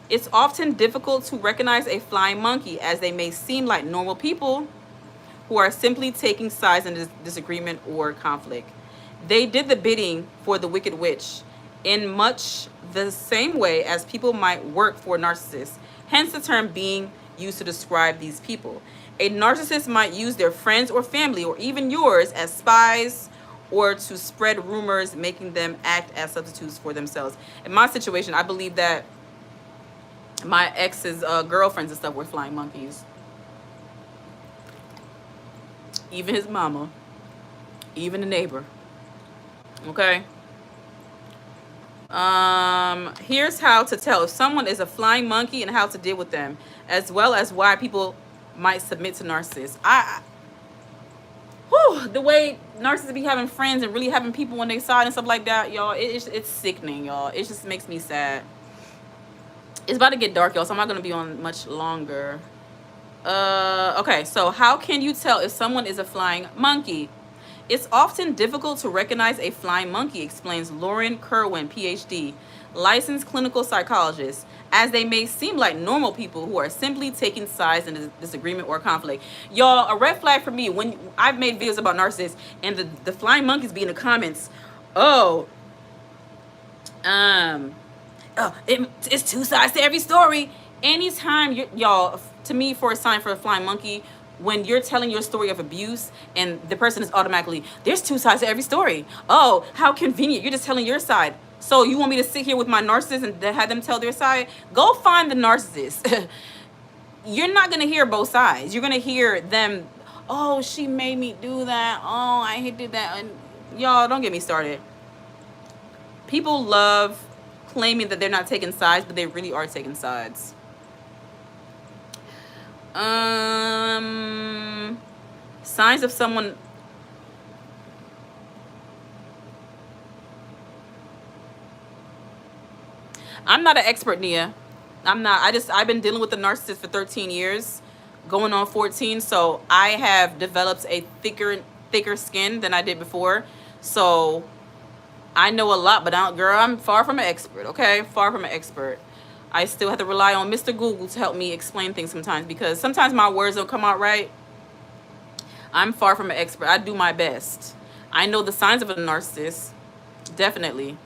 It's often difficult to recognize a flying monkey, as they may seem like normal people who are simply taking sides in disagreement or conflict. They did the bidding for the Wicked Witch in much the same way as people might work for narcissists, hence the term being used to describe these people. A narcissist might use their friends or family, or even yours, as spies or to spread rumors, making them act as substitutes for themselves. In my situation, I believe that my ex's girlfriends and stuff were flying monkeys. Even his mama, even the neighbor. Okay. Here's how to tell if someone is a flying monkey and how to deal with them, as well as why people might submit to narcissists. The way narcissists be having friends and really having people on their side and stuff like that, y'all, it's sickening, y'all. It just makes me sad. It's about to get dark, y'all, so I'm not gonna be on much longer. Okay, so how can you tell if someone is a flying monkey? It's often difficult to recognize a flying monkey, explains Lauren Kerwin, PhD, licensed clinical psychologist, as they may seem like normal people who are simply taking sides in a disagreement or conflict. Y'all, a red flag for me, when I've made videos about narcissists and the flying monkeys be in the comments, it's two sides to every story. Anytime y'all, to me, for a sign for a flying monkey, when you're telling your story of abuse and the person is automatically, there's two sides to every story. Oh, how convenient. You're just telling your side. So you want me to sit here with my narcissist and have them tell their side? Go find the narcissist. You're not going to hear both sides. You're going to hear them, oh, she made me do that. Oh, I did that. And y'all, don't get me started. People love claiming that they're not taking sides, but they really are taking sides. Signs of someone. I'm not an expert, Nia. I'm not. I've been dealing with the narcissist for 13 years, going on 14. So I have developed a thicker skin than I did before. So I know a lot, but I'm far from an expert. Okay, far from an expert. I still have to rely on Mr. Google to help me explain things sometimes, because sometimes my words don't come out right. I'm far from an expert. I do my best. I know the signs of a narcissist, definitely.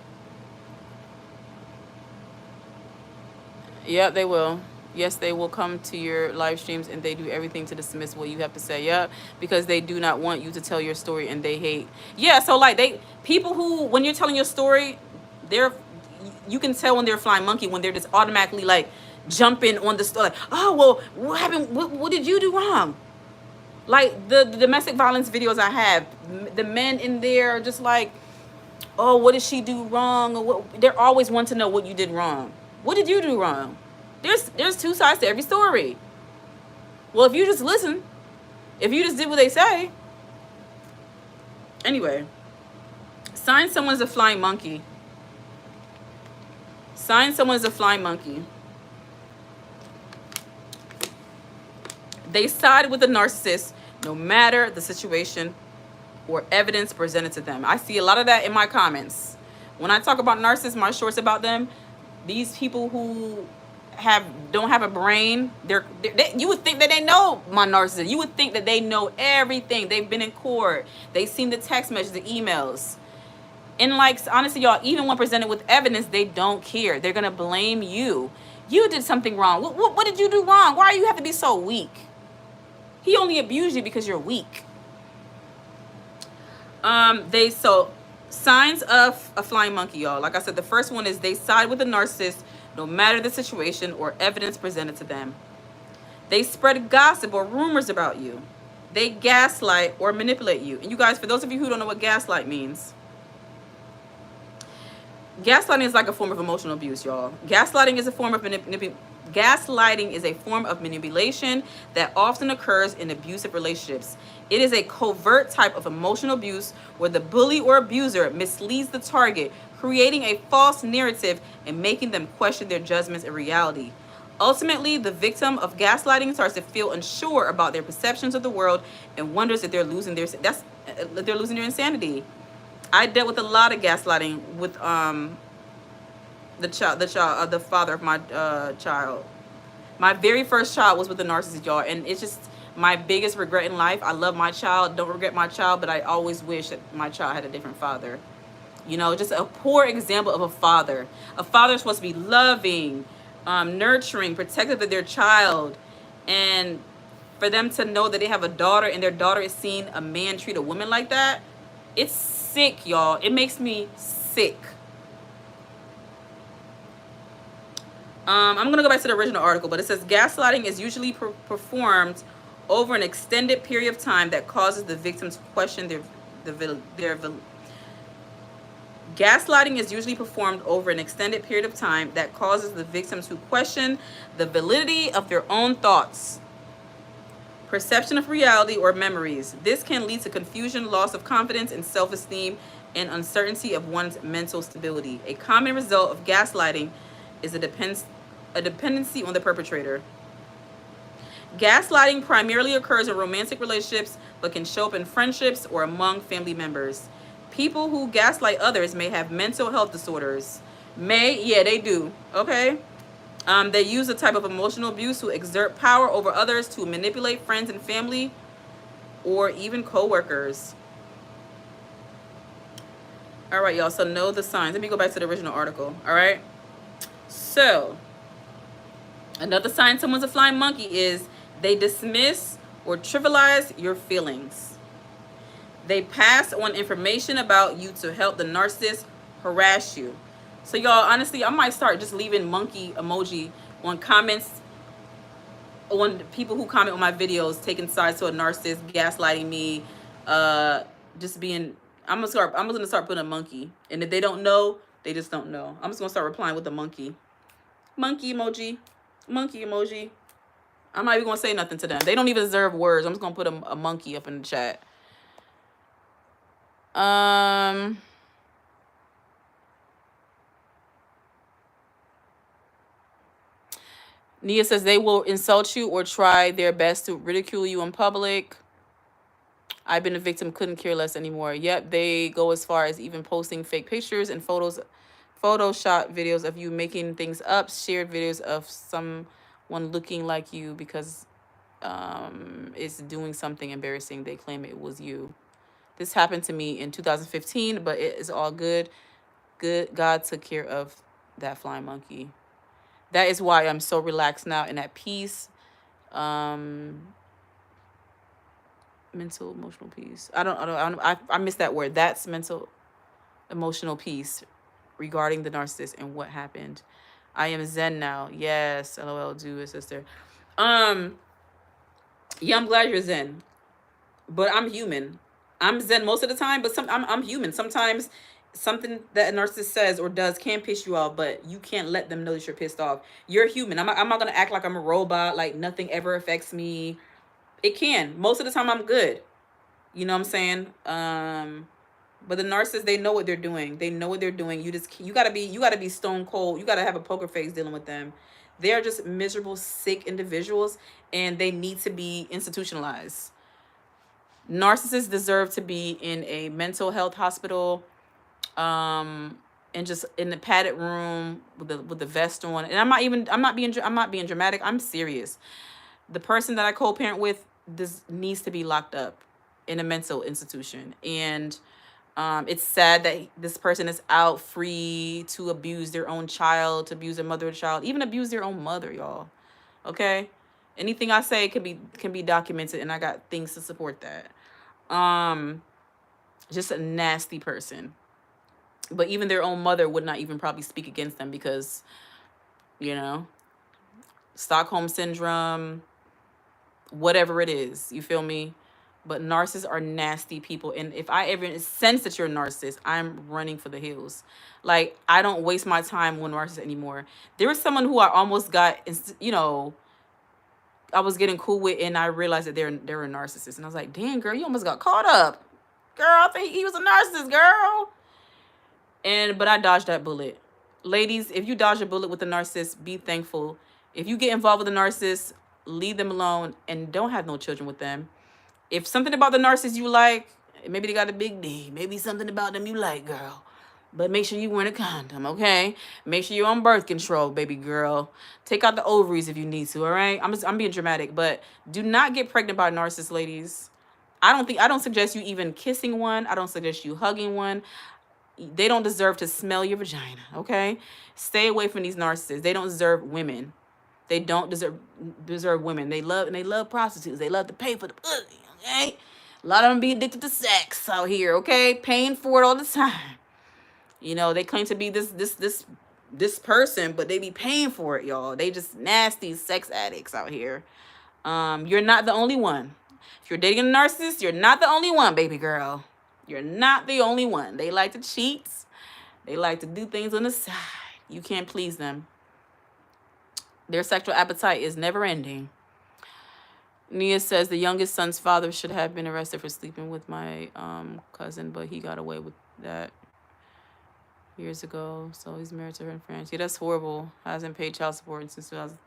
Yeah, they will. Yes, they will come to your live streams and they do everything to dismiss what you have to say. Yeah, because they do not want you to tell your story and they hate. Yeah, so like people who, when you're telling your story, you can tell when they're a flying monkey, when they're just automatically like jumping on the story. Like, oh, well, what happened? What did you do wrong? Like the domestic violence videos I have, the men in there are just like, oh, what did she do wrong? Or what? They're always want to know what you did wrong. What did you do wrong? There's two sides to every story. Well, if you just listen, if you just did what they say. Anyway, sign someone's a flying monkey. Sign someone's a flying monkey. They side with the narcissist no matter the situation or evidence presented to them. I see a lot of that in my comments. When I talk about narcissists, my shorts about them, these people who don't have a brain, you would think that they know my narcissist. You would think that they know everything. They've been in court. They've seen the text messages, the emails. And like, honestly, y'all, even when presented with evidence, they don't care. They're gonna blame you. You did something wrong. What did you do wrong? Why do you have to be so weak? He only abused you because you're weak. Signs of a flying monkey, y'all. Like I said, the first one is they side with the narcissist no matter the situation or evidence presented to them. They spread gossip or rumors about you. They gaslight or manipulate you. And you guys, for those of you who don't know what gaslight means, gaslighting is like a form of emotional abuse, y'all. Gaslighting is a form of manipulation that often occurs in abusive relationships. It is a covert type of emotional abuse where the bully or abuser misleads the target, creating a false narrative and making them question their judgments and reality. Ultimately, the victim of gaslighting starts to feel unsure about their perceptions of the world and wonders if they're losing their insanity. I dealt with a lot of gaslighting with the father of my child. My very first child was with the narcissist, y'all, and it's just my biggest regret in life. I love my child, don't regret my child, but I always wish that my child had a different father. You know, just a poor example of a father. A father is supposed to be loving, nurturing, protective of their child, and for them to know that they have a daughter and their daughter is seeing a man treat a woman like that, it's sick, y'all. It makes me sick. I'm going to go back to the original article, but it says gaslighting is usually performed over an extended period of time that causes the victim to question their gaslighting is usually performed over an extended period of time that causes the victim to question the validity of their own thoughts, perception of reality, or memories. This can lead to confusion, loss of confidence and self-esteem, and uncertainty of one's mental stability. A common result of gaslighting is a dependency on the perpetrator. Gaslighting primarily occurs in romantic relationships, but can show up in friendships or among family members. People who gaslight others may have mental health disorders. Yeah, they do. Okay. They use a type of emotional abuse to exert power over others, to manipulate friends and family, or even co-workers. All right, y'all. So know the signs. Let me go back to the original article. All right. So another sign someone's a flying monkey is they dismiss or trivialize your feelings. They pass on information about you to help the narcissist harass you. So y'all, honestly, I might start just leaving monkey emoji on comments, on people who comment on my videos, taking sides to a narcissist, gaslighting me, just being. I'm gonna start putting a monkey, and if they don't know, they just don't know. I'm just gonna start replying with a monkey emoji, monkey emoji. I'm not even gonna say nothing to them. They don't even deserve words. I'm just gonna put a monkey up in the chat. Nia says they will insult you or try their best to ridicule you in public. I've been a victim, couldn't care less anymore. Yep, they go as far as even posting fake pictures and Photoshop videos of you making things up, shared videos of someone looking like you because it's doing something embarrassing. They claim it was you. This happened to me in 2015, but it is all good. God took care of that flying monkey. That is why I'm so relaxed now and at peace. Mental, emotional peace. I missed that word. That's mental, emotional peace regarding the narcissist and what happened. I am zen now. Yes, LOL, do it, sister. Yeah, I'm glad you're zen, but I'm human. I'm zen most of the time, but I'm human. Sometimes something that a narcissist says or does can piss you off, but you can't let them know that you're pissed off. You're human. I'm not gonna act like I'm a robot, like nothing ever affects me. It can. Most of the time I'm good. You know what I'm saying? But the narcissists, they know what they're doing. They know what they're doing. You gotta be stone cold. You gotta have a poker face dealing with them. They're just miserable, sick individuals, and they need to be institutionalized. Narcissists deserve to be in a mental health hospital, and just in the padded room with the vest on. And I'm not being dramatic. I'm serious. The person that I co-parent with, this needs to be locked up in a mental institution. And it's sad that this person is out free to abuse their own child, to abuse their mother or child, even abuse their own mother, y'all. Okay? Anything I say can be documented, and I got things to support that. Just a nasty person. But even their own mother would not even probably speak against them because you know, Stockholm syndrome, whatever it is, you feel me? But narcissists are nasty people. And if I ever sense that you're a narcissist, I'm running for the hills. Like, I don't waste my time with narcissists anymore. There was someone who I almost got, you know, I was getting cool with, and I realized that they're a narcissist. And I was like, damn, girl, you almost got caught up. Girl, I think he was a narcissist, girl. But I dodged that bullet. Ladies, if you dodge a bullet with a narcissist, be thankful. If you get involved with a narcissist, leave them alone and don't have no children with them. If something about the narcissist you like, maybe they got a big D, maybe something about them you like, girl. But make sure you wear a condom, okay? Make sure you're on birth control, baby girl. Take out the ovaries if you need to, all right? I'm being dramatic, but do not get pregnant by narcissists, ladies. I don't suggest you even kissing one. I don't suggest you hugging one. They don't deserve to smell your vagina, okay? Stay away from these narcissists. They don't deserve women. They don't deserve women. They love prostitutes. They love to pay for the pussy, okay? A lot of them be addicted to sex out here, okay? Paying for it all the time. You know, they claim to be this person, but they be paying for it, y'all. They just nasty sex addicts out here. You're not the only one. If you're dating a narcissist, you're not the only one, baby girl. You're not the only one. They like to cheat. They like to do things on the side. You can't please them. Their sexual appetite is never ending. Nia says the youngest son's father should have been arrested for sleeping with my cousin, but he got away with that years ago. So he's married to her in France. Yeah, that's horrible. Hasn't paid child support since 2000.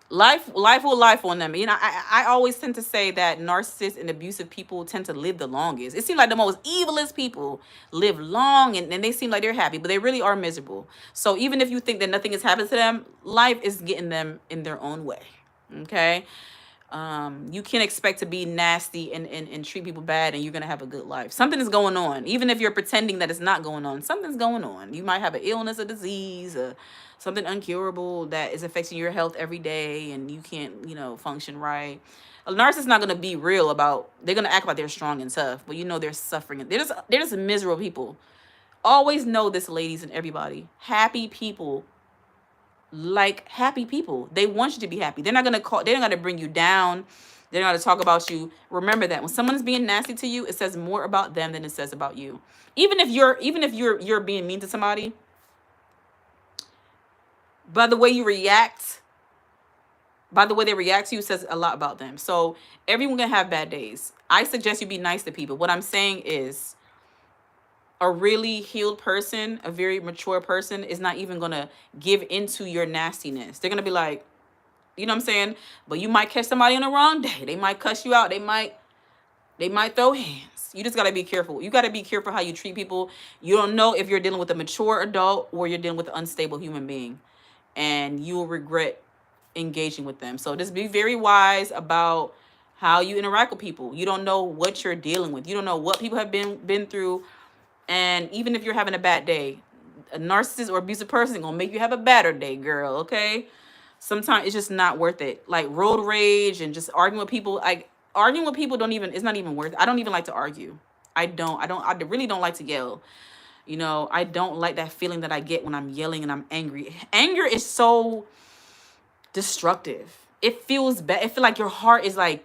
Life will life on them. You know, I always tend to say that narcissists and abusive people tend to live the longest. It seems like the most evilest people live long and they seem like they're happy, but they really are miserable. So even if you think that nothing has happened to them, life is getting them in their own way. Okay? You can't expect to be nasty and treat people bad and you're going to have a good life. Something is going on. Even if you're pretending that it's not going on, something's going on. You might have an illness, a disease, something uncurable that is affecting your health every day and you can't, you know, function right. A narcissist's not going to be real about, they're going to act like they're strong and tough, but you know they're suffering. They're just miserable people. Always know this, ladies and everybody. Happy people like happy people. They want you to be happy. They're not gonna bring you down. They're not gonna talk about you. Remember that when someone is being nasty to you, it says more about them than it says about you. Even if you're being mean to somebody, by the way you react, by the way they react to you, says a lot about them. So everyone gonna have bad days. I suggest you be nice to people. What I'm saying is, a really healed person, a very mature person, is not even gonna give into your nastiness. They're gonna be like, you know what I'm saying? But you might catch somebody on the wrong day. They might cuss you out. They might throw hands. You just gotta be careful. You gotta be careful how you treat people. You don't know if you're dealing with a mature adult or you're dealing with an unstable human being, and you will regret engaging with them. So just be very wise about how you interact with people. You don't know what you're dealing with. You don't know what people have been through. And even if you're having a bad day, a narcissist or abusive person is gonna make you have a better day, girl, okay? Sometimes it's just not worth it. Like road rage and just arguing with people. Like arguing with people it's not even worth it. I don't even like to argue. I really don't like to yell. You know, I don't like that feeling that I get when I'm yelling and I'm angry. Anger is so destructive. It feels bad. It feels like your heart is like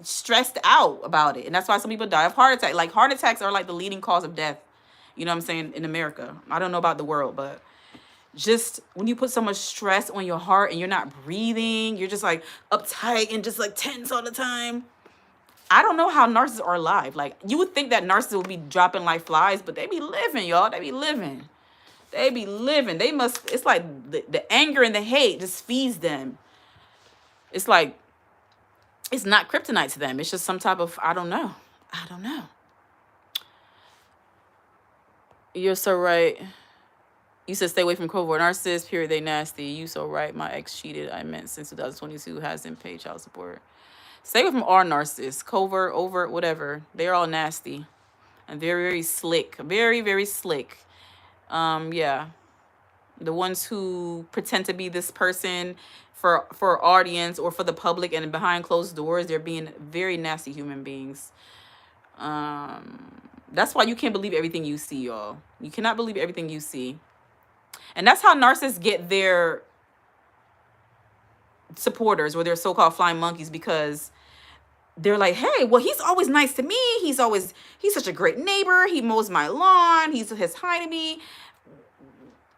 stressed out about it. And that's why some people die of heart attack. Like heart attacks are like the leading cause of death. You know what I'm saying? In America. I don't know about the world, but just when you put so much stress on your heart and you're not breathing, you're just like uptight and just like tense all the time. I don't know how narcissists are alive. Like you would think that narcissists would be dropping like flies, but they be living, y'all. They be living. They must, it's like the anger and the hate just feeds them. It's like, it's not kryptonite to them. It's just some type of, I don't know. You're so right. You said stay away from covert narcissists, period. They nasty. You so right. My ex cheated. I meant since 2022 hasn't paid child support. Stay away from all narcissists. Covert, overt, whatever. They're all nasty. And very, very slick. Very, very slick. Yeah. The ones who pretend to be this person for audience or for the public and behind closed doors, they're being very nasty human beings. That's why you can't believe everything you see, y'all. You cannot believe everything you see. And that's how narcissists get their supporters, or they're so-called flying monkeys, because they're like, hey, well, he's always nice to me. He's such a great neighbor. He mows my lawn. He's hi to me.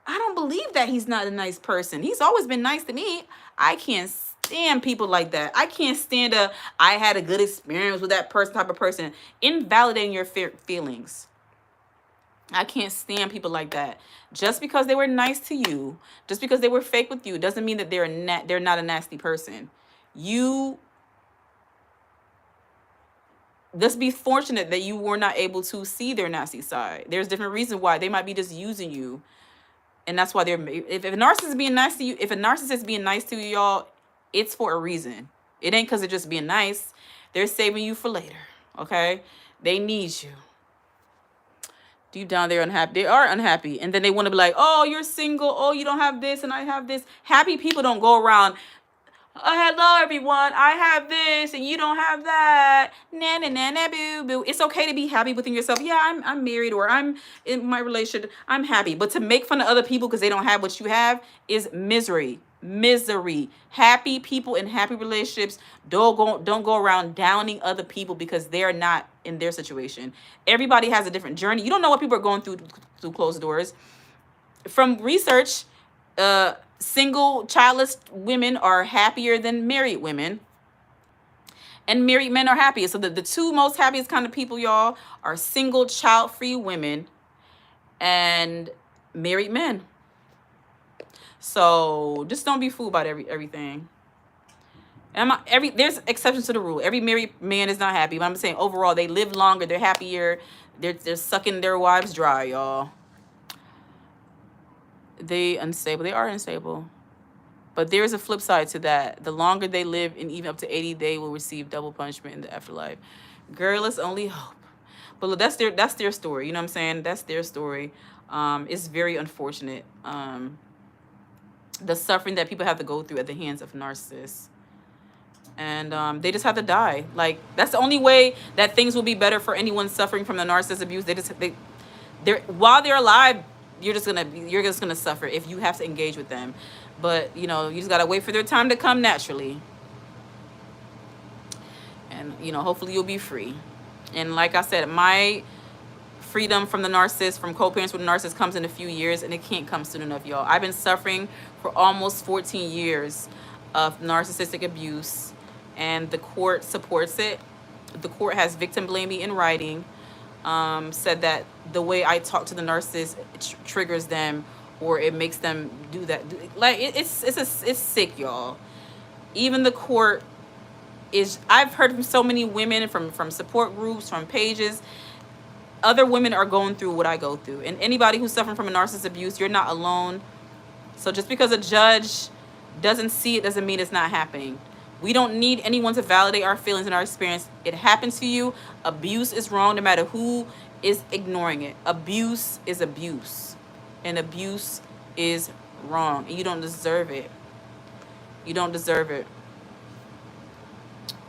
I don't believe that he's not a nice person. He's always been nice to me. I can't stand people like that. I can't stand I had a good experience with that person type of person. Invalidating your feelings. I can't stand people like that. Just because they were nice to you, just because they were fake with you, doesn't mean that they're not a nasty person. You just be fortunate that you were not able to see their nasty side. There's different reasons why. They might be just using you. And that's why if a narcissist is being nice to you, y'all, it's for a reason. It ain't because they're just being nice. They're saving you for later. Okay? They need you. Deep down, they're unhappy. They are unhappy. And then they want to be like, oh, you're single. Oh, you don't have this and I have this. Happy people don't go around, hello everyone, I have this and you don't have that. Na na na na boo boo. It's okay to be happy within yourself. Yeah, I'm married, or I'm in my relationship. I'm happy. But to make fun of other people because they don't have what you have is misery. Misery. Happy people in happy relationships don't go around downing other people because they're not in their situation. Everybody has a different journey. You don't know what people are going through closed doors. From research, single childless women are happier than married women, and married men are happier. So the two most happiest kind of people, y'all, are single child-free women and married men. So just don't be fooled by everything. And there's exceptions to the rule. Every married man is not happy, but I'm saying overall they live longer, they're happier, they're sucking their wives dry, y'all. They are unstable. But there's a flip side to that. The longer they live, and even up to 80, they will receive double punishment in the afterlife. Girl, it's only hope. But look, that's their story. You know what I'm saying? That's their story. It's very unfortunate. The suffering that people have to go through at the hands of narcissists. And they just have to die. Like, that's the only way that things will be better for anyone suffering from the narcissist abuse. While they're alive, you're just gonna suffer if you have to engage with them. But you just gotta wait for their time to come naturally. And hopefully you'll be free. And like I said, my freedom from the narcissist, from co-parents with a narcissist, comes in a few years, and it can't come soon enough, y'all. I've been suffering for almost 14 years of narcissistic abuse, and the court supports it. The court has victim blaming in writing. Said that the way I talk to the narcissist triggers them, or it makes them do that. Like, it's sick, y'all. Even the court I've heard from so many women, from support groups, from pages, other women are going through what I go through. And anybody who's suffering from a narcissist abuse, you're not alone. So just because a judge doesn't see it doesn't mean it's not happening. We don't need anyone to validate our feelings and our experience. It happens to you. Abuse is wrong no matter who is ignoring it. Abuse is abuse. And abuse is wrong. And you don't deserve it. You don't deserve it.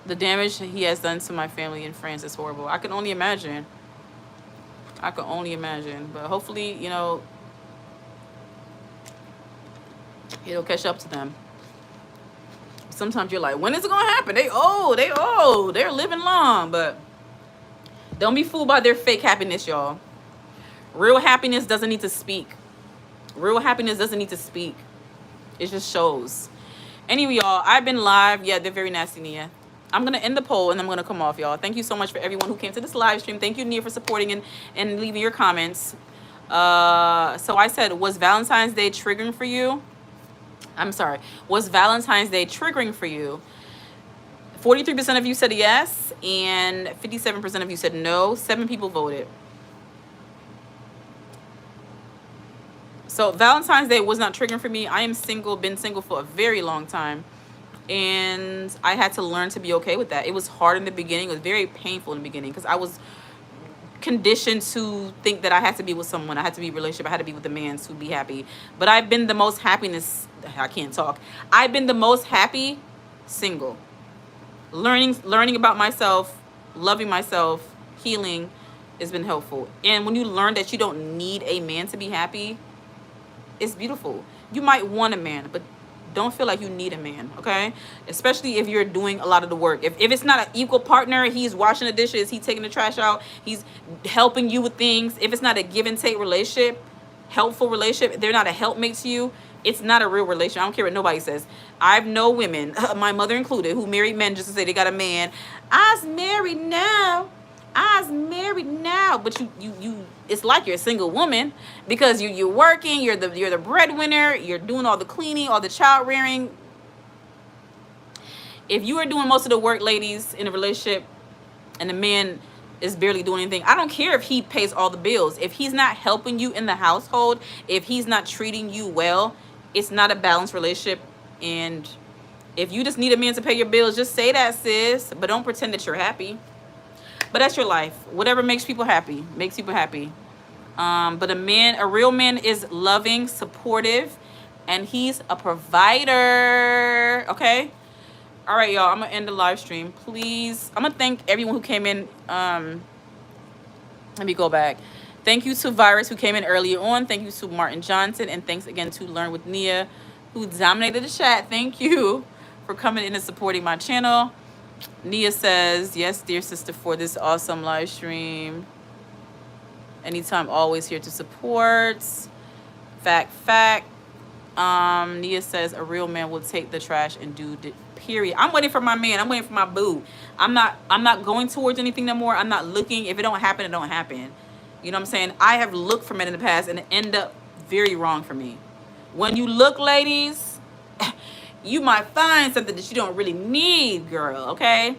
The damage he has done to my family and friends is horrible. I can only imagine. But hopefully, it'll catch up to them. Sometimes you're like, when is it gonna happen? They old, they're living long. But don't be fooled by their fake happiness, y'all. Real happiness doesn't need to speak. It just shows. Anyway, y'all, I've been live. Yeah, they're very nasty, Nia. I'm gonna end the poll and I'm gonna come off, y'all. Thank you so much for everyone who came to this live stream. Thank you, Nia, for supporting and leaving your comments. So I said, was Valentine's Day triggering for you? Was Valentine's Day triggering for you? 43% of you said yes, and 57% of you said no. 7 people voted. So Valentine's Day was not triggering for me. I am single, been single for a very long time. And I had to learn to be okay with that. It was hard in the beginning. It was very painful in the beginning because I was conditioned to think that I had to be with someone. I had to be in a relationship. I had to be with a man to be happy. But I've been the most I've been the most happy single. Learning about myself, loving myself, healing has been helpful. And when you learn that you don't need a man to be happy, it's beautiful. You might want a man, but don't feel like you need a man, okay? Especially if you're doing a lot of the work. If it's not an equal partner, he's washing the dishes, he's taking the trash out, he's helping you with things. If it's not a give and take relationship, helpful relationship, they're not a helpmate to you, it's not a real relationship. I don't care what nobody says. I've known women, my mother included, who married men just to say they got a man. I's married now. I's married now. But you it's like you're a single woman because you're working, you're the breadwinner, you're doing all the cleaning, all the child rearing. If you are doing most of the work, ladies, in a relationship, and the man is barely doing anything, I don't care if he pays all the bills. If he's not helping you in the household, if he's not treating you well, it's not a balanced relationship. And if you just need a man to pay your bills, just say that, sis. But don't pretend that you're happy. But that's your life. Whatever makes people happy, makes people happy. But a real man is loving, supportive, and he's a provider. Okay? All right, y'all. I'm going to end the live stream. Please. I'm going to thank everyone who came in. Let me go back. Thank you to Virus, who came in earlier on. Thank you to Martin Johnson. And thanks again to Learn with Nia, who dominated the chat. Thank you for coming in and supporting my channel. Nia says, yes, dear sister, for this awesome live stream. Anytime, always here to support. Fact. Nia says, a real man will take the trash and do the period. I'm waiting for my man. I'm waiting for my boo. I'm not going towards anything no more. I'm not looking. If it don't happen, it don't happen. You know what I'm saying? I have looked for men in the past and it ended up very wrong for me. When you look, ladies, you might find something that you don't really need, girl, okay?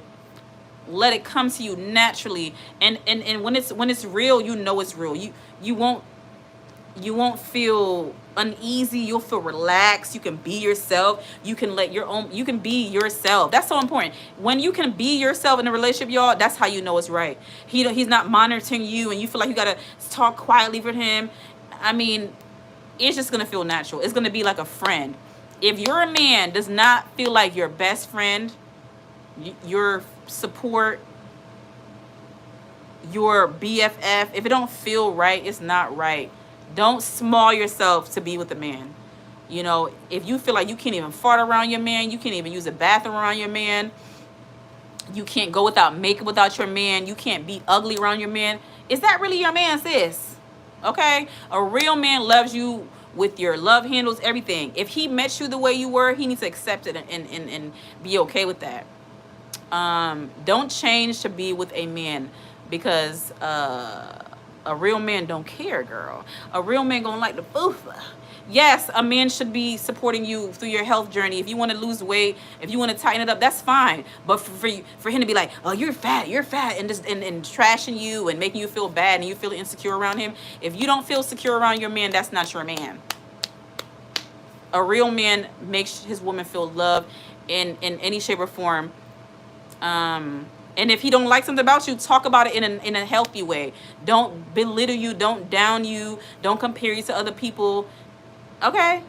Let it come to you naturally. And when it's real, you know it's real. You won't feel uneasy. You'll feel relaxed. You can be yourself. You can be yourself. That's so important. When you can be yourself in a relationship, y'all, that's how you know it's right. He's not monitoring you and you feel like you gotta talk quietly for him. I mean, it's just gonna feel natural. It's gonna be like a friend. If your man does not feel like your best friend, your support, your BFF, if it don't feel right, it's not right. Don't small yourself to be with a man. You know, if you feel like you can't even fart around your man, you can't even use a bathroom around your man, you can't go without makeup without your man, you can't be ugly around your man, is that really your man, sis? Okay? A real man loves you with your love handles, everything. If he met you the way you were, he needs to accept it and be okay with that. Don't change to be with a man because a real man don't care, girl. A real man gonna like the foofa. Yes, a man should be supporting you through your health journey. If you want to lose weight, if you want to tighten it up, that's fine. But for him to be like, oh, you're fat, and just and trashing you and making you feel bad and you feel insecure around him. If you don't feel secure around your man, that's not your man. A real man makes his woman feel loved in any shape or form. And if he don't like something about you, talk about it in a healthy way. Don't belittle you. Don't down you. Don't compare you to other people. Okay?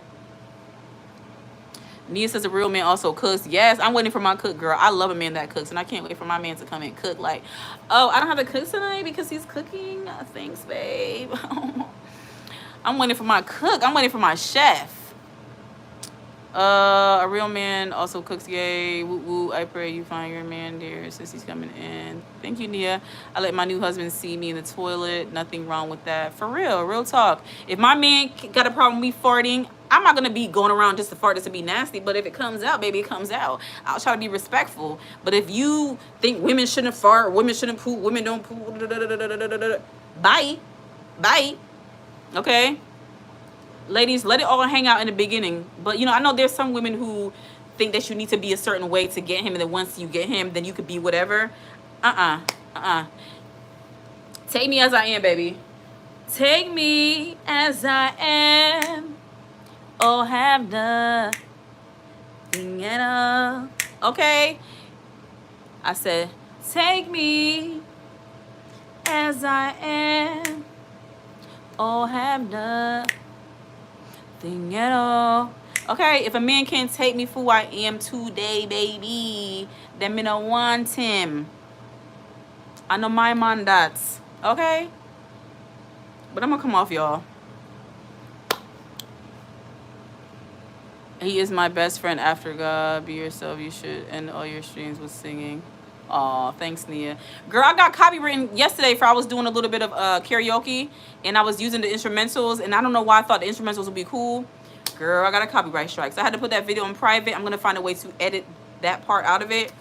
Nia says a real man also cooks. Yes, I'm waiting for my cook, girl. I love a man that cooks, and I can't wait for my man to come and cook. Like, oh, I don't have to cook tonight because he's cooking. Thanks, babe. I'm waiting for my cook. I'm waiting for my chef. A real man also cooks. Yay. Woo woo. I pray you find your man, dear, since he's coming in. Thank you, Nia. I let my new husband see me in the toilet. Nothing wrong with that. For real talk. If my man got a problem with me farting, I'm not gonna be going around just to fart just to be nasty. But if it comes out, baby, it comes out. I'll try to be respectful. But if you think women shouldn't fart, women shouldn't poop, women don't poop, bye. Okay? Ladies, let it all hang out in the beginning. But, you know, I know there's some women who think that you need to be a certain way to get him. And then once you get him, then you could be whatever. Take me as I am, baby. Take me as I am. Oh, have nothing at all. Okay? I said, take me as I am. Oh, have nothing at all. Okay, if a man can't take me for who I am today, baby, then me don't want him. I know my man that. Okay? But I'm gonna come off, y'all. He is my best friend after God. Be yourself. You should end all your streams with singing. Aw, thanks, Nia. Girl, I got copywritten yesterday for I was doing a little bit of karaoke, and I was using the instrumentals, and I don't know why I thought the instrumentals would be cool. Girl, I got a copyright strike. So I had to put that video in private. I'm going to find a way to edit that part out of it,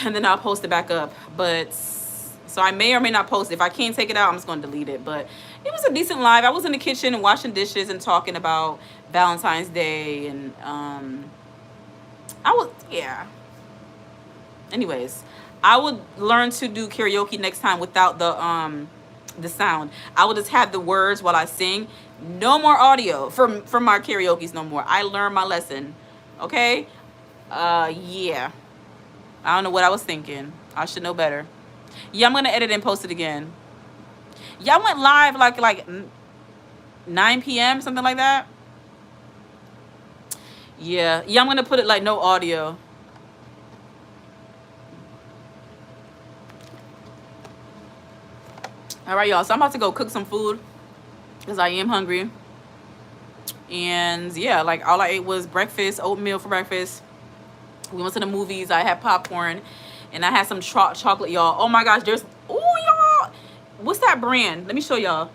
and then I'll post it back up. But so I may or may not post it. If I can't take it out, I'm just going to delete it. But it was a decent live. I was in the kitchen and washing dishes and talking about Valentine's Day, and I was, yeah. Anyways, I would learn to do karaoke next time without the sound. I will just have the words while I sing. No more audio from my karaoke's no more. I learned my lesson. Okay? Yeah. I don't know what I was thinking. I should know better. Yeah, I'm gonna edit and post it again. Yeah, I went live like 9 p.m. something like that. Yeah, I'm gonna put it like no audio. All right, y'all. So I'm about to go cook some food because I am hungry. And yeah, like all I ate was breakfast, oatmeal for breakfast. We went to the movies. I had popcorn, and I had some chocolate, y'all. Oh my gosh, there's, oh y'all, what's that brand? Let me show y'all.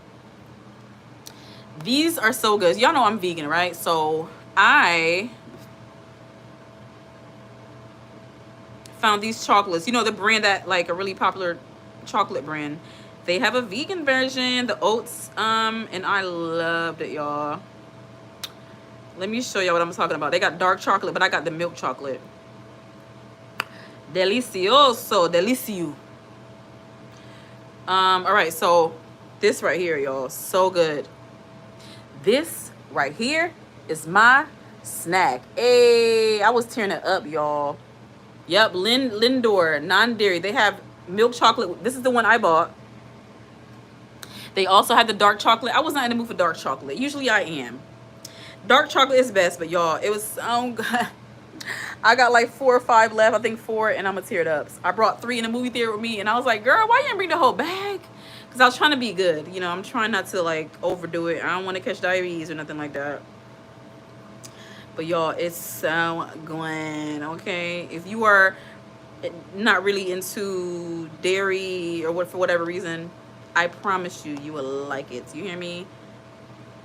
These are so good. Y'all know I'm vegan, right? So I found these chocolates. You know the brand that, like, a really popular chocolate brand. They have a vegan version, the oats, and I loved it, y'all. Let me show y'all what I'm talking about. They got dark chocolate, but I got the milk chocolate. Delicioso, delicio. All right, so this right here, y'all, so good. This right here is my snack. Hey, I was tearing it up, y'all. Yep, Lindor, non-dairy. They have milk chocolate. This is the one I bought. They also had the dark chocolate. I was not in the mood for dark chocolate. Usually I am. Dark chocolate is best, but y'all, it was so good. I got like 4 or 5 left. I think 4, and I'm gonna tear it up. I brought 3 in the movie theater with me, and I was like, girl, why you didn't bring the whole bag? Because I was trying to be good. You know, I'm trying not to like overdo it. I don't want to catch diabetes or nothing like that. But y'all, it's so good, okay? If you are not really into dairy or what, for whatever reason, I promise you, you will like it. You hear me?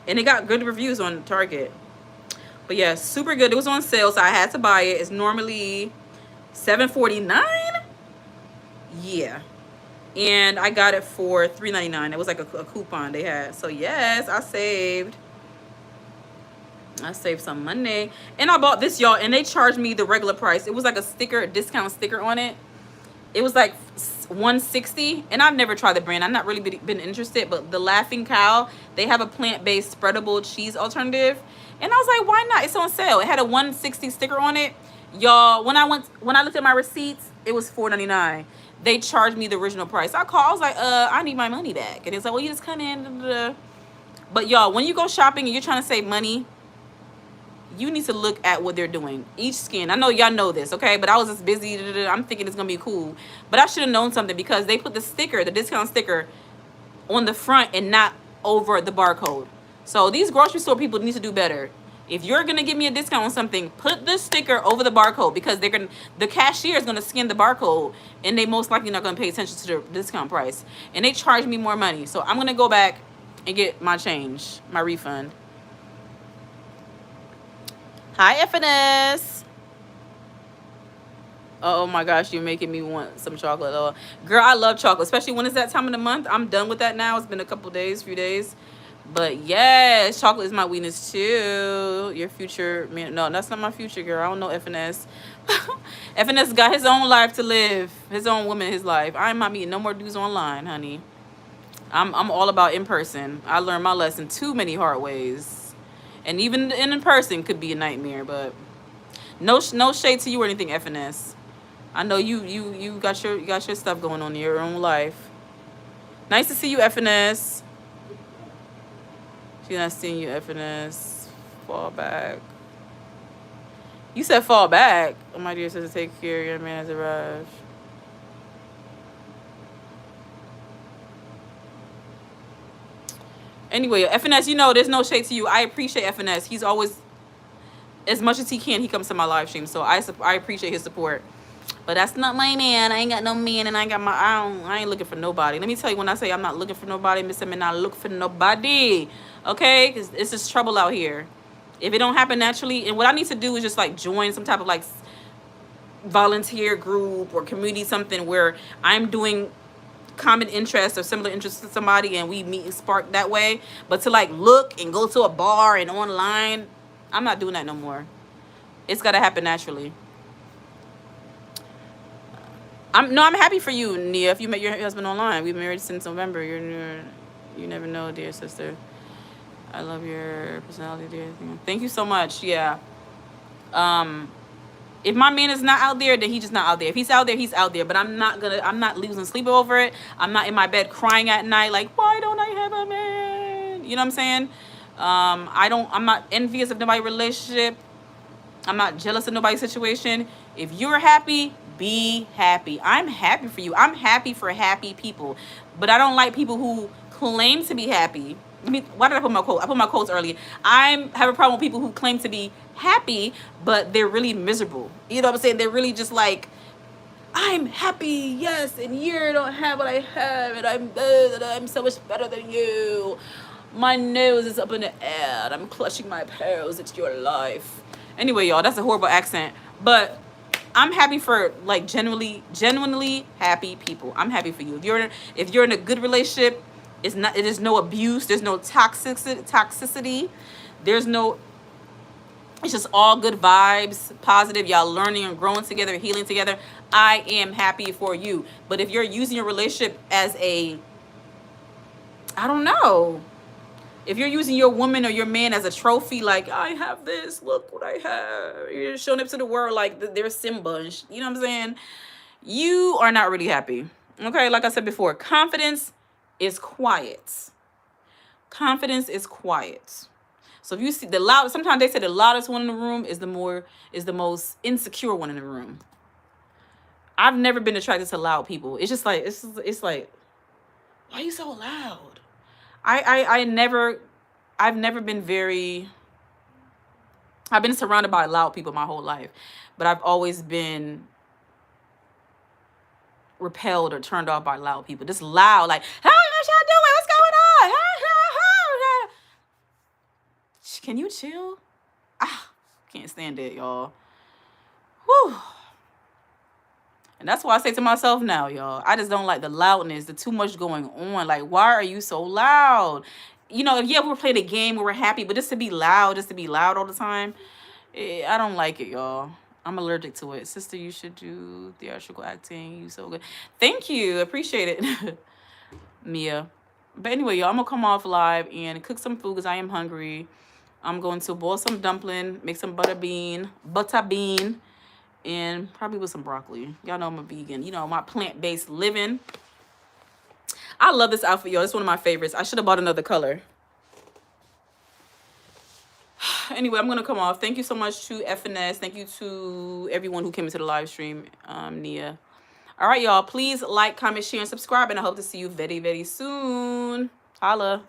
And it got good reviews on Target. But yeah, super good. It was on sale, so I had to buy it. It's normally $7.49. Yeah. And I got it for $3.99. It was like a coupon they had. So yes, I saved some money. And I bought this, y'all, and they charged me the regular price. It was like a sticker, a discount sticker on it. It was like $160, and I've never tried the brand. I've not really been interested, but the Laughing Cow, they have a plant-based spreadable cheese alternative, and I was like, why not? It's on sale. It had a $160 sticker on it, y'all. When I looked at my receipts, it was $4.99. They charged me the original price. I was like, I need my money back, and it's like, well, you just come in. But y'all, when you go shopping and you're trying to save money, you need to look at what they're doing. Each skin. I know y'all know this, okay? But I was just busy. I'm thinking it's going to be cool. But I should have known something because they put the sticker, the discount sticker, on the front and not over the barcode. So these grocery store people need to do better. If you're going to give me a discount on something, put the sticker over the barcode because the cashier is going to scan the barcode and they most likely not going to pay attention to the discount price. And they charge me more money. So I'm going to go back and get my change, my refund. Hi, FNS. Oh my gosh, you're making me want some chocolate. Oh, girl, I love chocolate, especially when it's that time of the month. I'm done with that now. It's been a couple days, few days. But yes, chocolate is my weakness too. Your future, man. No, that's not my future, girl. I don't know FNS. FNS got his own life to live. His own woman, his life. I'm not meeting no more dudes online, honey. I'm all about in person. I learned my lesson too many hard ways. And even in person could be a nightmare, but no shade to you or anything, FNS. I know you got your stuff going on in your own life. Nice to see you, FNS. She's not seeing you, FNS. Fall back. You said fall back. Oh, my dear sister, take care. Your man has arrived. Anyway, FNS, you know, there's no shade to you. I appreciate FNS. He's always as much as he can, he comes to my live stream. So I appreciate his support. But that's not my man. I ain't got no man, and I ain't got my. I ain't looking for nobody. Let me tell you, when I say I'm not looking for nobody, Miss, I'm not looking for nobody. Okay, because it's just trouble out here. If it don't happen naturally, and what I need to do is just like join some type of like volunteer group or community, something where I'm doing common interests or similar interests to somebody, and we meet and spark that way. But to like look and go to a bar and online, I'm not doing that no more. It's got to happen naturally. I'm happy for you, Nia. If you met your husband online, we've been married since November. You never know, dear sister. I love your personality, dear. Thank you so much. Yeah. If my man is not out there, then he's just not out there. If he's out there, he's out there. But I'm not losing sleep over it. I'm not in my bed crying at night like, why don't I have a man? You know what I'm saying? I'm not envious of nobody's relationship. I'm not jealous of nobody's situation. If you're happy, be happy. I'm happy for you. I'm happy for happy people. But I don't like people who claim to be happy. Why did I put my quote? I put my quotes earlier. I have a problem with people who claim to be happy, but they're really miserable. You know what I'm saying? They're really just like, I'm happy, yes, and you don't have what I have, and I'm so much better than you. My nose is up in the air, and I'm clutching my pearls. It's your life. Anyway, y'all, that's a horrible accent, but I'm happy for like genuinely happy people. I'm happy for you. If you're in a good relationship, it is no abuse. There's no toxicity. It's just all good vibes, positive. Y'all learning and growing together, healing together. I am happy for you. But if you're using your relationship as I don't know. If you're using your woman or your man as a trophy, like, I have this, look what I have. You're showing up to the world like they're Simba. You know what I'm saying? You are not really happy. Okay, like I said before, confidence is quiet. Confidence is quiet. So if you see sometimes they say the loudest one in the room is the most insecure one in the room. I've never been attracted to loud people. It's just like, it's like, why are you so loud? I've never been I've been surrounded by loud people my whole life, but I've always been repelled or turned off by loud people. Just loud, like, hey, what y'all doing? What's going on? Can you chill? Can't stand it, y'all. Whew. And that's why I say to myself now, y'all, I just don't like the loudness, the too much going on. Like, why are you so loud? You know, yeah, we're playing a game where we're happy, but just to be loud all the time, I don't like it, y'all. I'm allergic to it. Sister, you should do theatrical acting. You so good. Thank you. Appreciate it, Mia. But anyway, y'all, I'm going to come off live and cook some food because I am hungry. I'm going to boil some dumpling, make some butter bean, and probably with some broccoli. Y'all know I'm a vegan. You know, my plant-based living. I love this outfit, y'all. It's one of my favorites. I should have bought another color. Anyway, I'm going to come off. Thank you so much to FNS. Thank you to everyone who came into the live stream, Nia. All right, y'all. Please like, comment, share, and subscribe. And I hope to see you very, very soon. Holla.